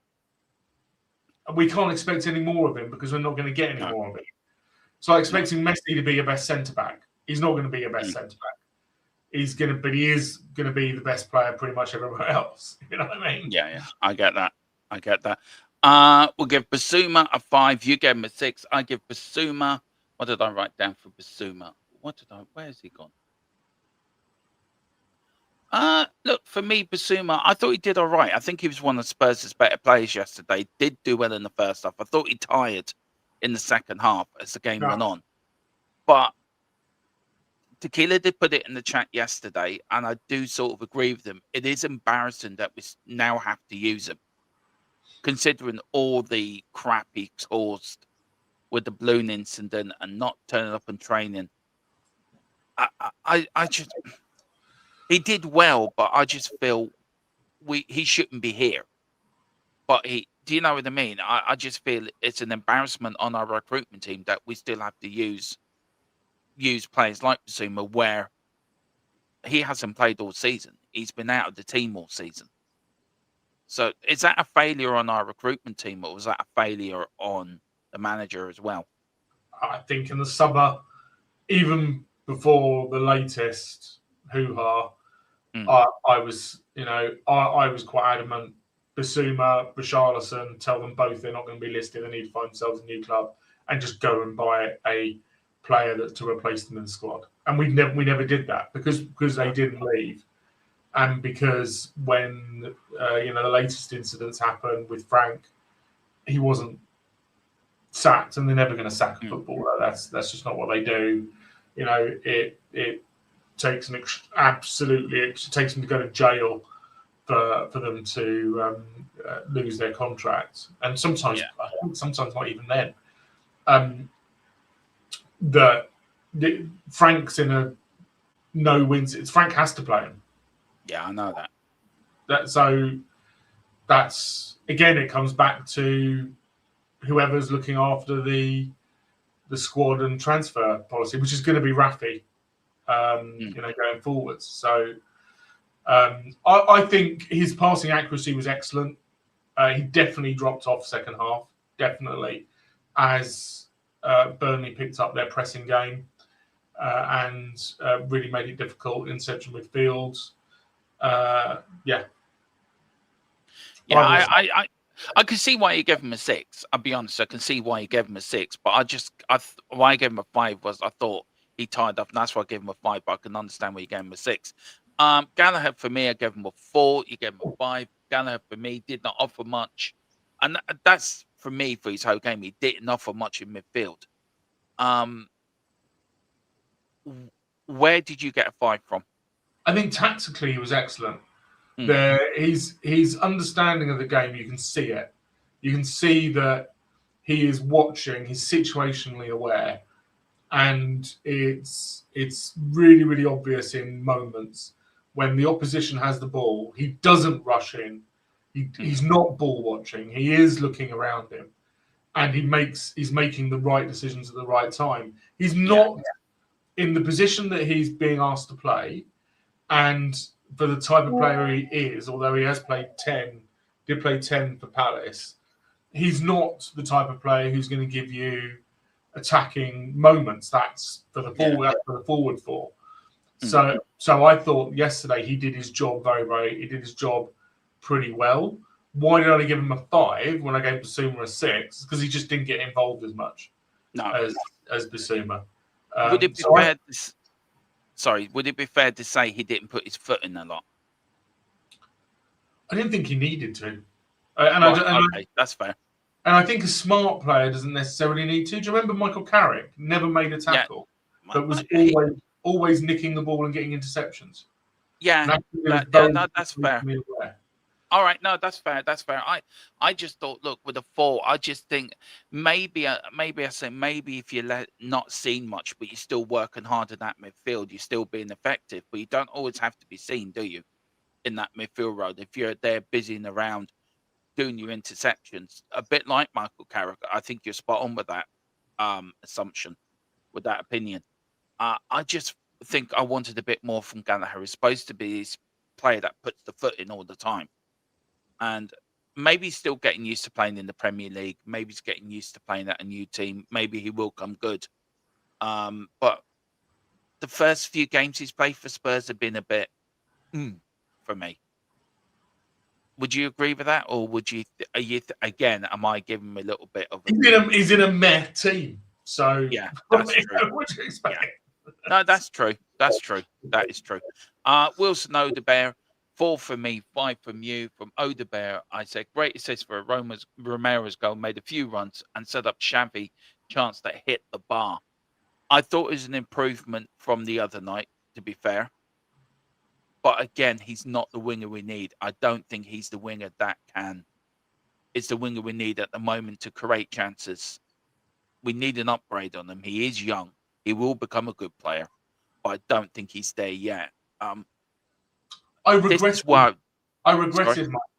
And we can't expect any more of him because we're not going to get any more of him. So I'm expecting Messi to be your best centre back. He's not going to be your best centre back. He is going to be the best player pretty much everywhere else. You know what I mean? Yeah. I get that. We'll give Basuma a 5. You gave him a 6. I give Basuma. What did I write down for Basuma? Where has he gone? Look, for me, Basuma, I thought he did all right. I think he was one of Spurs' better players yesterday. Did do well in the first half. I thought he tired in the second half as the game went on. But Tequila did put it in the chat yesterday, and I do sort of agree with him. It is embarrassing that we now have to use him, considering all the crap he caused with the balloon incident and not turning up and training. I just, he did well, but I just feel he shouldn't be here. But do you know what I mean? I just feel it's an embarrassment on our recruitment team that we still have to use players like Basuma where he hasn't played all season. He's been out of the team all season. So is that a failure on our recruitment team, or was that a failure on the manager as well? I think in the summer, even before the latest hoo-ha, I was quite adamant. Basuma, Richarlison, tell them both they're not going to be listed. They need to find themselves a new club and just go and buy a player to replace them in the squad. And we never did that because they didn't leave, and because when the latest incidents happened with Frank, he wasn't sacked, and they're never going to sack a footballer. That's just not what they do. It takes them to go to jail for them to lose their contract, and sometimes not even then. Frank's in a no-win. Frank has to play him. Yeah, I know that. That's again. It comes back to whoever's looking after the squad and transfer policy, which is going to be Rafi, going forwards. So I think his passing accuracy was excellent. He definitely dropped off second half, definitely, as Burnley picked up their pressing game and really made it difficult in central midfield. I can see why you gave him a 6. I'll be honest, I can see why you gave him a 6, but why I gave him a 5 was I thought he tied up, and that's why I gave him a 5, but I can understand why you gave him a 6. Gallagher, for me, I gave him a 4. You gave him a 5. Gallagher, for me, did not offer much. And that's, for me, for his whole game, he didn't offer much in midfield. Where did you get a 5 from? I think tactically he was excellent. His understanding of the game, you can see it. You can see that he is watching, he's situationally aware. And it's really, really obvious in moments when the opposition has the ball, he doesn't rush in. He's not ball watching. He is looking around him, and he's making the right decisions at the right time. He's not in the position that he's being asked to play, and for the type of player he is, although he has played 10, did play 10 for Palace, he's not the type of player who's going to give you attacking moments. That's for the forward, that's for the forward four. So I thought yesterday he did his job he did his job pretty well. Why did I give him a 5 when I gave Basuma a 6? Because he just didn't get involved as much as Basuma. Would it be fair? Would it be fair to say he didn't put his foot in a lot? I didn't think he needed to. That's fair. And I think a smart player doesn't necessarily need to. Do you remember Michael Carrick never made a tackle, but was always nicking the ball and getting interceptions? Yeah, that's fair. All right, no, that's fair. That's fair. I just thought, look, with a 4, I just think maybe if you're not seen much, but you're still working hard in that midfield, you're still being effective, but you don't always have to be seen, do you? In that midfield role, if you're there busying around doing your interceptions, a bit like Michael Carrick, I think you're spot on with that assumption, with that opinion. I just think I wanted a bit more from Gallagher. He's supposed to be this player that puts the foot in all the time. And maybe he's still getting used to playing in the Premier League. Maybe he's getting used to playing at a new team. Maybe he will come good. But the first few games he's played for Spurs have been a bit for me. Would you agree with that, or would you? Again, am I giving him a little bit of? He's in a meh team, so yeah, that's true. What do you expect? Yeah. No, that's true. That's true. That is true. Wilson Odebear. 4 from me, 5 from you. From Odebear, I said, great assist for Romero's goal, made a few runs and set up Xavi chance that hit the bar. I thought it was an improvement from the other night, to be fair. But again, he's not the winger we need. I don't think he's the winger that can. It's the winger we need at the moment to create chances. We need an upgrade on him. He is young. He will become a good player. But I don't think he's there yet. I regretted my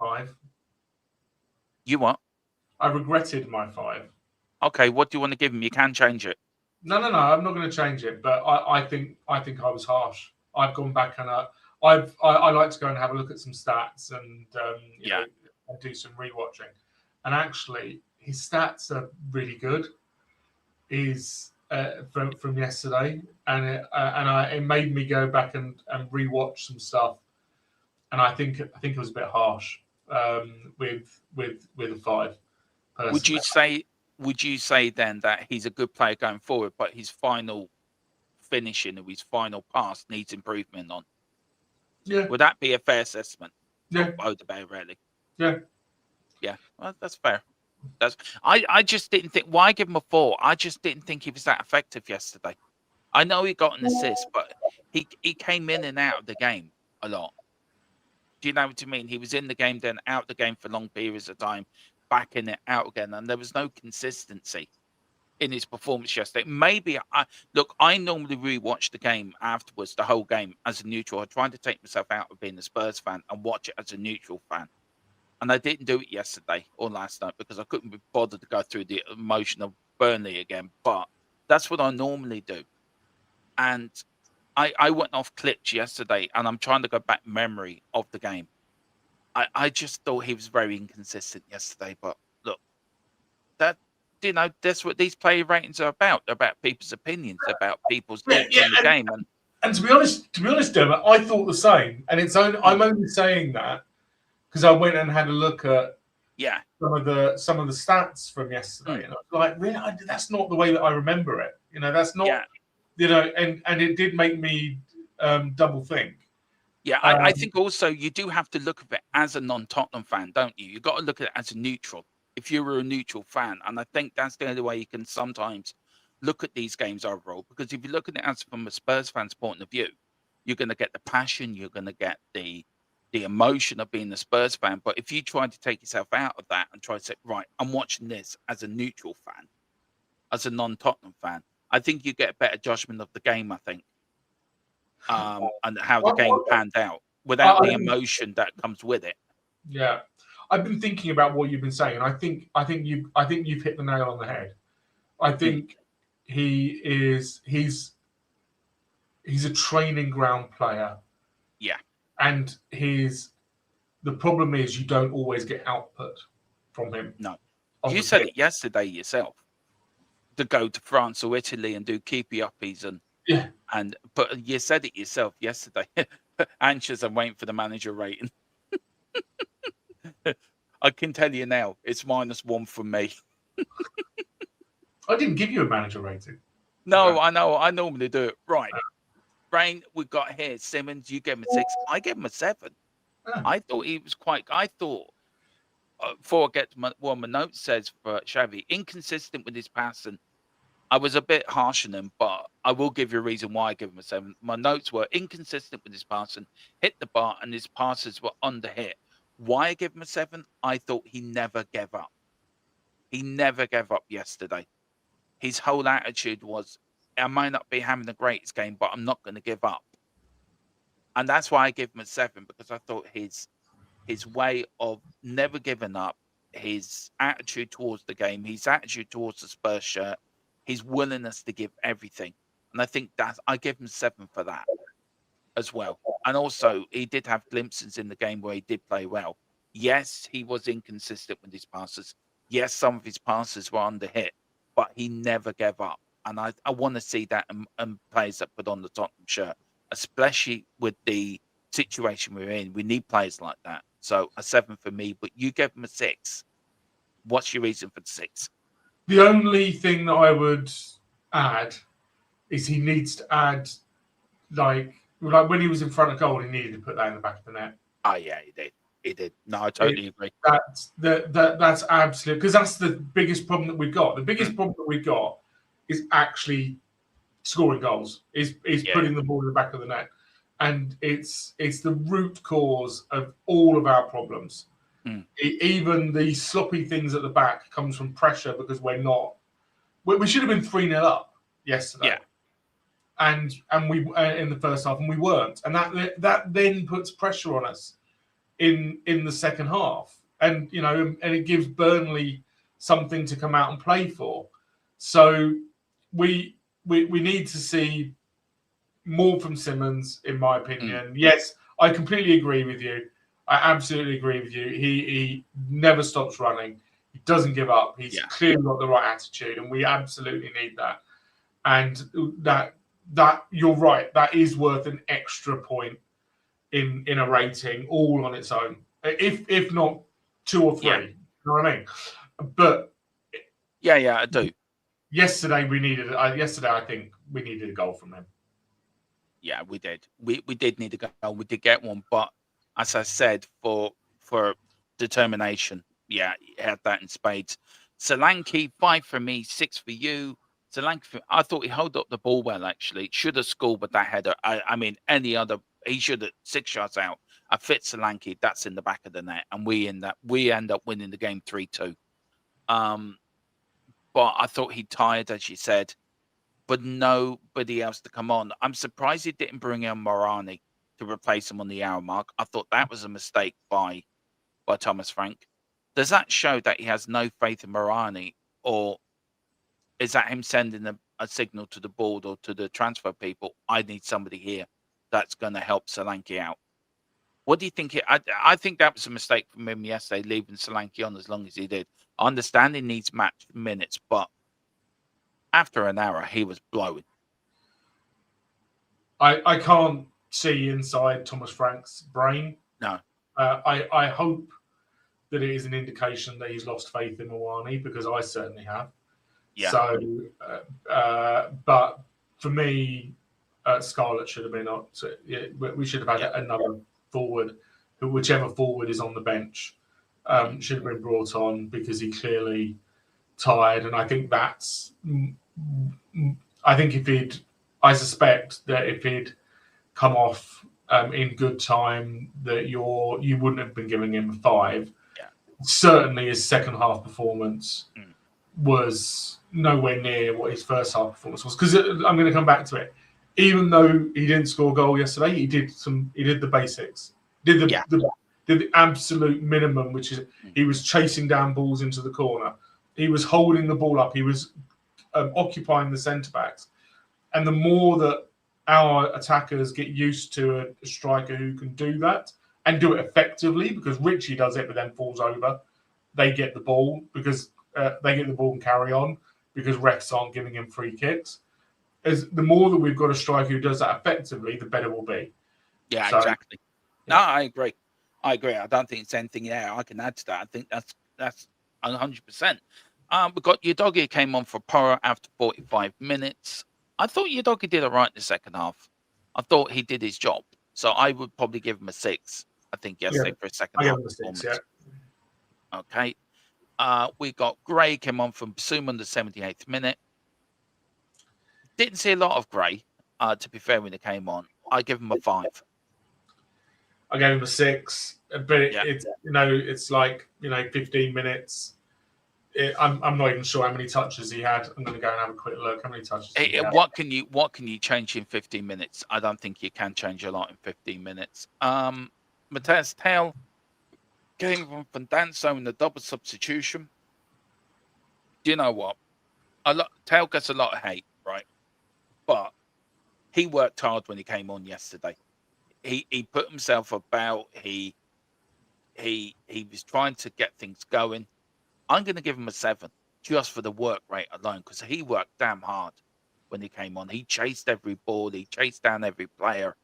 5. You what? I regretted my 5. Okay, what do you want to give him? You can change it. No. I'm not going to change it. But I think I was harsh. I've gone back and I like to go and have a look at some stats and and do some rewatching. And actually, his stats are really good. From yesterday, and it made me go back and rewatch some stuff. And I think it was a bit harsh with a 5. Personally. Would you say then that he's a good player going forward, but his final finishing or his final pass needs improvement on? Yeah. Would that be a fair assessment? Yeah. Odebear, really. Yeah. Yeah. Well, that's fair. I just didn't think. Why give him a 4? I just didn't think he was that effective yesterday. I know he got an assist, but he came in and out of the game a lot. Do you know what I mean? He was in the game, then out the game for long periods of time, back in it, out again, and there was no consistency in his performance yesterday. Maybe I normally rewatch the game afterwards, the whole game as a neutral. I tried to take myself out of being a Spurs fan and watch it as a neutral fan, and I didn't do it yesterday or last night because I couldn't be bothered to go through the emotion of Burnley again. But that's what I normally do, and I went off clips yesterday, and I'm trying to go back memory of the game. I just thought he was very inconsistent yesterday. But look, that's what these player ratings are about. They're about people's opinions, about people's thoughts on the game. And to be honest, Dermot, I thought the same. And I'm only saying that because I went and had a look at some of the stats from yesterday, and I was like, really, that's not the way that I remember it. That's not. And it did make me double think. Yeah, I think also you do have to look at it as a non-Tottenham fan, don't you? You've got to look at it as a neutral. If you're a neutral fan, and I think that's the only way you can sometimes look at these games overall. Because if you look at it as from a Spurs fan's point of view, you're going to get the passion, you're going to get the emotion of being a Spurs fan. But if you try to take yourself out of that and try to say, right, I'm watching this as a neutral fan, as a non-Tottenham fan, I think you get a better judgment of the game, I think, and how the game panned out without the emotion that comes with it. Yeah, I've been thinking about what you've been saying, and I think you've hit the nail on the head. I think he's a training ground player. Yeah, and the problem is you don't always get output from him. No. on You the said pitch. it yesterday yourself. To go to France or Italy and do keepy uppies Yeah, but you said it yourself yesterday. Anxious and waiting for the manager rating. I can tell you now, it's -1 from me. I didn't give you a manager rating. No, I know. I normally do it. Right. Brain, we got here. Simmons, you gave him a 6. I gave him a 7. Oh. I thought he was I thought, before I get to what my note says for Xavi, inconsistent with his passing. I was a bit harsh on him, but I will give you a reason why I give him a 7. My notes were inconsistent with his passing, hit the bar, and his passes were under hit. Why I give him a 7? I thought he never gave up. He never gave up yesterday. His whole attitude was, I might not be having the greatest game, but I'm not going to give up. And that's why I give him a 7, because I thought his way of never giving up, his attitude towards the game, his attitude towards the Spurs shirt, his willingness to give everything. And I think I give him 7 for that as well. And also, he did have glimpses in the game where he did play well. Yes, he was inconsistent with his passes. Yes, some of his passes were under hit, but he never gave up. And I want to see that in players that put on the Tottenham shirt, especially with the situation we're in. We need players like that. So a 7 for me, but you gave him a 6. What's your reason for the 6? The only thing that I would add is he needs to add, like when he was in front of goal, he needed to put that in the back of the net. Oh yeah, he did. He did. No, I totally agree. That's absolute, because that's the biggest problem that we've got. The biggest problem that we've got is actually scoring goals. Is putting the ball in the back of the net, and it's the root cause of all of our problems. Even the sloppy things at the back comes from pressure, because we should have been 3-0 up yesterday. Yeah. And we in the first half, and we weren't, and that then puts pressure on us in the second half, and it gives Burnley something to come out and play for. So we need to see more from Simmons, in my opinion. Yes, I completely agree with you. I absolutely agree with you. He never stops running. He doesn't give up. He's clearly got the right attitude, and we absolutely need that. And that you're right. That is worth an extra point in a rating, all on its own. If not 2 or 3, you know what I mean? But yeah, I do. Yesterday I think we needed a goal from him. Yeah, we did. We did need a goal. We did get one, but as I said, for determination, he had that in spades. Solanke, 5 for me, 6 for you. Solanke, I thought he held up the ball well, actually. Should have scored with that header. I mean, any other, he should have 6 shots out. I fit Solanke, that's in the back of the net, and we end up winning the game 3-2. But I thought he tired, as you said, but nobody else to come on. I'm surprised he didn't bring in Morani to replace him on the hour mark. I thought that was a mistake by Thomas Frank. Does that show that he has no faith in Morani, or is that him sending a signal to the board or to the transfer people? I need somebody here that's going to help Solanke out. What do you think? I think that was a mistake from him yesterday, leaving Solanke on as long as he did. I understand he needs match minutes, but after an hour, he was blowing. I can't see inside Thomas Frank's brain. No. I hope that it is an indication that he's lost faith in Mawani, because I certainly have. Yeah. So, but for me, Scarlett should have been on. So, we should have had another forward, whichever forward is on the bench, should have been brought on, because he clearly tired. And I think I suspect that if he'd come off in good time, that you wouldn't have been giving him a 5. Yeah. Certainly, his second half performance was nowhere near what his first half performance was. Because I'm going to come back to it. Even though he didn't score a goal yesterday, he did the basics. Did the absolute minimum, which is he was chasing down balls into the corner. He was holding the ball up. He was occupying the centre backs. And the more that our attackers get used to a striker who can do that and do it effectively, because Richie does it but then falls over. They get the ball and carry on because refs aren't giving him free kicks. As the more that we've got a striker who does that effectively, the better we'll be. Yeah, So, exactly. yeah. No, I agree. I don't think it's anything I can add to that. I think that's 100%. We got Udogie came on for Porro after 45 minutes. I thought Udogie did all right in the second half. I thought he did his job. So I would probably give him a 6, I think, yesterday for a second I half give him a 6, performance. Okay. We got Gray came on from Basuma in the 78th minute. Didn't see a lot of Gray, to be fair, when he came on. I give him a 5. I gave him a 6, but it's like 15 minutes. I'm not even sure how many touches he had. I'm going to go and have a quick look. How many touches? What can you change in 15 minutes? I don't think you can change a lot in 15 minutes. Mateus Tail came from Danso in the double substitution. Do you know what? Tail gets a lot of hate, right? But he worked hard when he came on yesterday. He put himself about. He was trying to get things going. I'm going to give him a 7 just for the work rate alone, because he worked damn hard when he came on. He chased every ball. He chased down every player.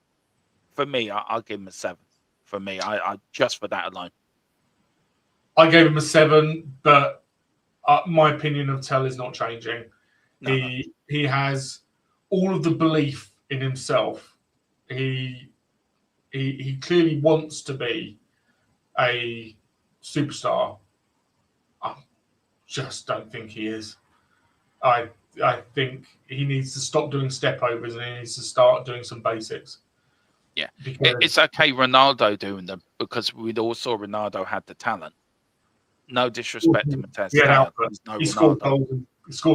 For me, I'll give him a 7. For me, I just for that alone. I gave him a 7, but my opinion of Tell is not changing. He has all of the belief in himself. He clearly wants to be a superstar. I just don't think he is. I think he needs to stop doing step overs and he needs to start doing some basics. Yeah, it's okay Ronaldo doing them, because we all saw Ronaldo had the talent. No disrespect to Mateus. He scored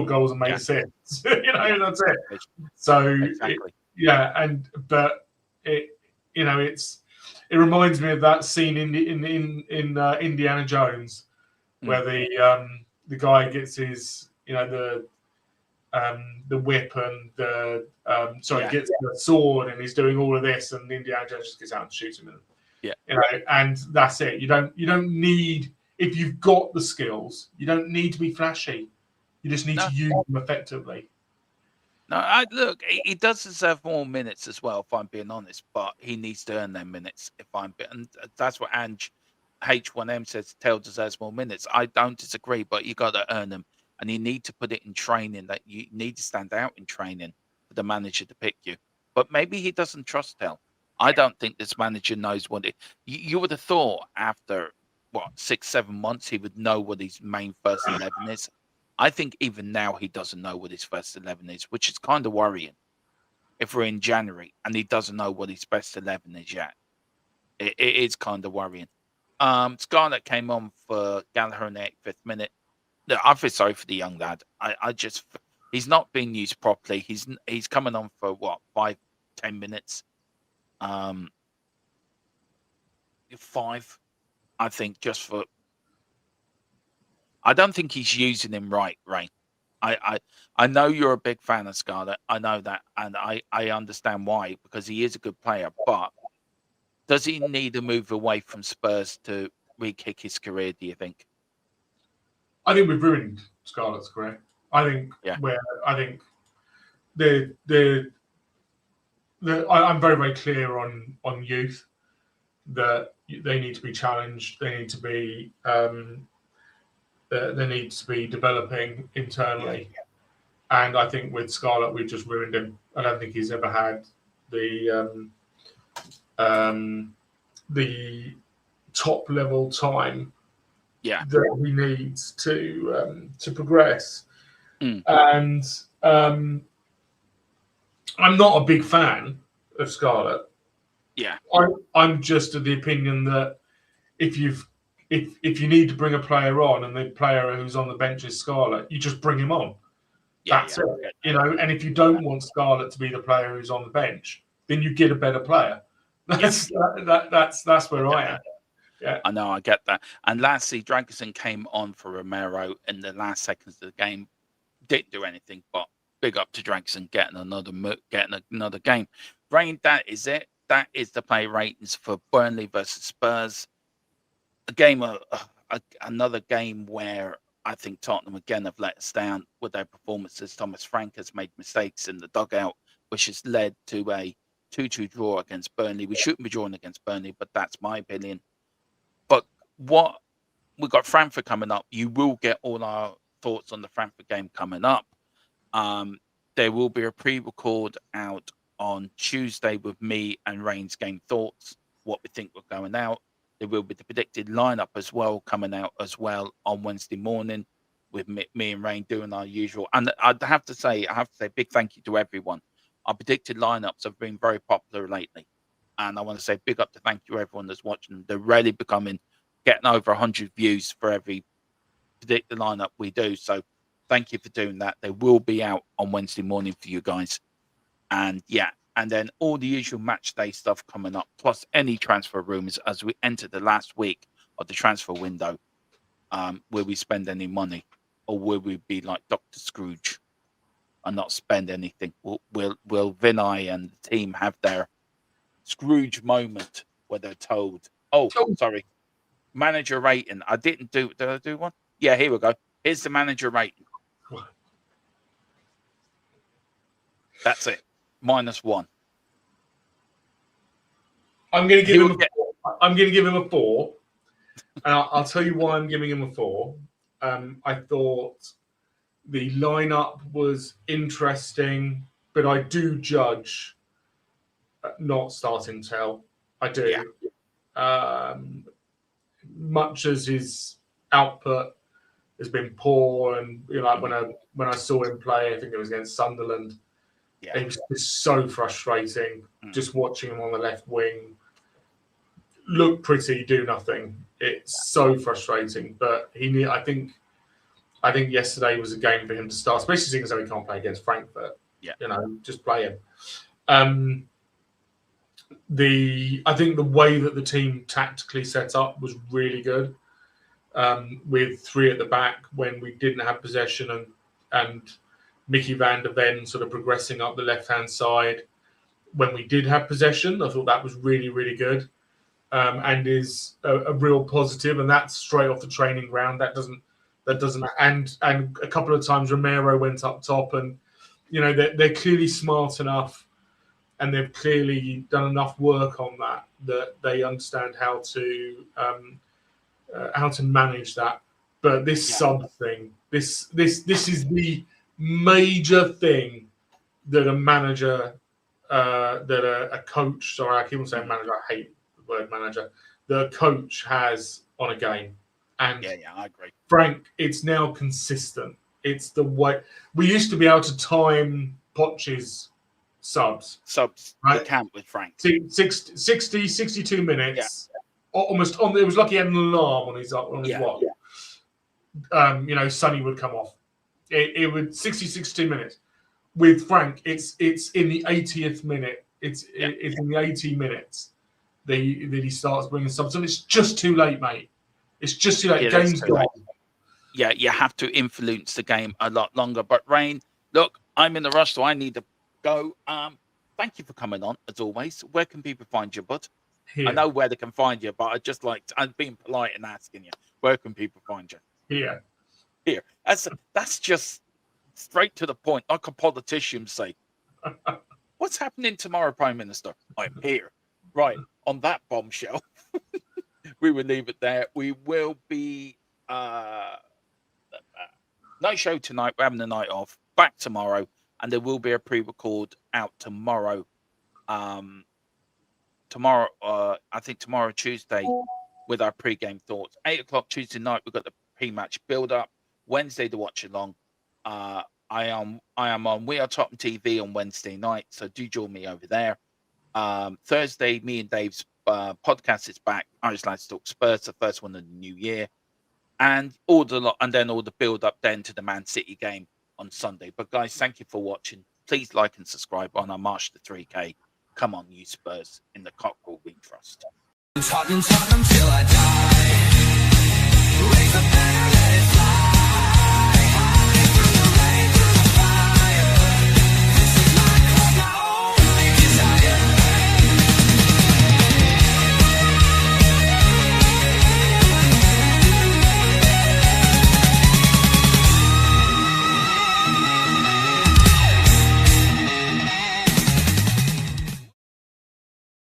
goals and made assists. That's it. So exactly. It reminds me of that scene in Indiana Jones, where the guy gets his the whip and gets the sword, and he's doing all of this, and Indiana Jones just gets out and shoots him. And that's it. You don't need, if you've got the skills, you don't need to be flashy. You just need to use them effectively. No, look, he does deserve more minutes as well, if I'm being honest, but he needs to earn them minutes, and that's what H1M says. Tail deserves more minutes. I don't disagree, but you got to earn them, and you need to put it in training. That you need to stand out in training for the manager to pick you. But maybe he doesn't trust Tail. I don't think this manager knows what it. You would have thought after 6-7 months he would know what his main first 11 is. I think even now he doesn't know what his first 11 is, which is kind of worrying. If we're in January and he doesn't know what his best 11 is yet, it is kind of worrying. Scarlett came on for Gallagher in the 85th minute. Look, I feel sorry for the young lad. He's not being used properly. He's coming on for 5-10 minutes. 5, I think, just for. I don't think he's using him right, Ray. I know you're a big fan of Scarlett. I know that, and I understand why, because he is a good player. But does he need to move away from Spurs to re-kick his career, do you think? I think we've ruined Scarlett's career. I think I'm very, very clear on youth, that they need to be challenged. They need to be developing internally. And I think with Scarlett, we've just ruined him. I don't think he's ever had the top level time that he needs to progress. And I'm not a big fan of Scarlett. Yeah, I'm just of the opinion that if you need to bring a player on and the player who's on the bench is Scarlett, you just bring him on. That's it. And if you don't want Scarlett to be the player who's on the bench, then you get a better player. That's where I am. Yeah, I know, I get that. And lastly, Dragosin came on for Romero in the last seconds of the game. Didn't do anything, but big up to Dragson getting another game. Rain, that is it. That is the play ratings for Burnley versus Spurs. Another game where I think Tottenham again have let us down with their performances. Thomas Frank has made mistakes in the dugout, which has led to a 2-2 draw against Burnley. We shouldn't be drawing against Burnley, but that's my opinion. But what we've got Frankfurt coming up. You will get all our thoughts on the Frankfurt game coming up. There will be a pre-record out on Tuesday with me and Rain's game thoughts, what we think we're going out. There will be the predicted lineup as well coming out as well on Wednesday morning with me and Rain doing our usual. And I have to say big thank you to everyone. Our predicted lineups have been very popular lately. And I want to say big up to thank you everyone that's watching them. They're really getting over 100 views for every predicted lineup we do. So thank you for doing that. They will be out on Wednesday morning for you guys. And and then all the usual match day stuff coming up, plus any transfer rumors as we enter the last week of the transfer window. Will we spend any money, or will we be like Dr. Scrooge and not spend anything? Will Vinay and the team have their Scrooge moment where they're told, "Oh, sorry, manager rating. Did I do one? Yeah, here we go. Here's the manager rating. That's it. -1. I'm going to give him. I'm going to give him a 4, and I'll tell you why I'm giving him a 4. I thought the lineup was interesting, but I do judge not starting Tell. I do. Yeah. Much as his output has been poor, and like when I saw him play, I think it was against Sunderland. Yeah. It was just so frustrating just watching him on the left wing. Look pretty, do nothing. It's so frustrating. But I think yesterday was a game for him to start, especially seeing as though he can't play against Frankfurt. Yeah. Just play him. I think the way that the team tactically set up was really good. With 3 at the back when we didn't have possession and Mickey van der Ven sort of progressing up the left-hand side when we did have possession. I thought that was really, really good, and is a real positive. And that's straight off the training ground. That doesn't. And a couple of times Romero went up top, and they're clearly smart enough, and they've clearly done enough work on that they understand how to manage that. But this sub thing, this is the major thing that a manager, a coach, sorry, I keep on saying manager, I hate the word manager, the coach has on a game. And I agree. Frank, it's now consistent. It's the way we used to be able to time Poch's subs, right? The camp with Frank. 62 minutes. Yeah. Almost on. It was like he had an alarm on his watch. Yeah. Sonny would come off. It would 62 minutes. With Frank, it's in the 80th minute. It's in the 80 minutes that he starts bringing subs, and it's just too late, mate. It's just too late. Game's gone. Yeah, you have to influence the game a lot longer. But Rain, look, I'm in a rush, so I need to go. Thank you for coming on, as always. Where can people find you, bud? Here. I know where they can find you, but I'm being polite and asking you, where can people find you? Here. That's just straight to the point, like a politician say. What's happening tomorrow, Prime Minister? I'm here. Right, on that bombshell, we will leave it there. We will be no show tonight. We're having the night off. Back tomorrow, and there will be a pre-record out tomorrow. I think tomorrow, Tuesday, with our pre-game thoughts. 8:00 Tuesday night, we've got the pre-match build-up. Wednesday, the watch-along. I am on We Are Tottenham TV on Wednesday night, so do join me over there. Thursday, me and Dave's podcast is back. Irish Lads Talk Spurs, the first one of the new year, and then all the build-up then to the Man City game on Sunday. But guys, thank you for watching. Please like and subscribe on our march to 3K. Come on, you Spurs, in the Cockerel we trust. Tottenham till I die. Raise the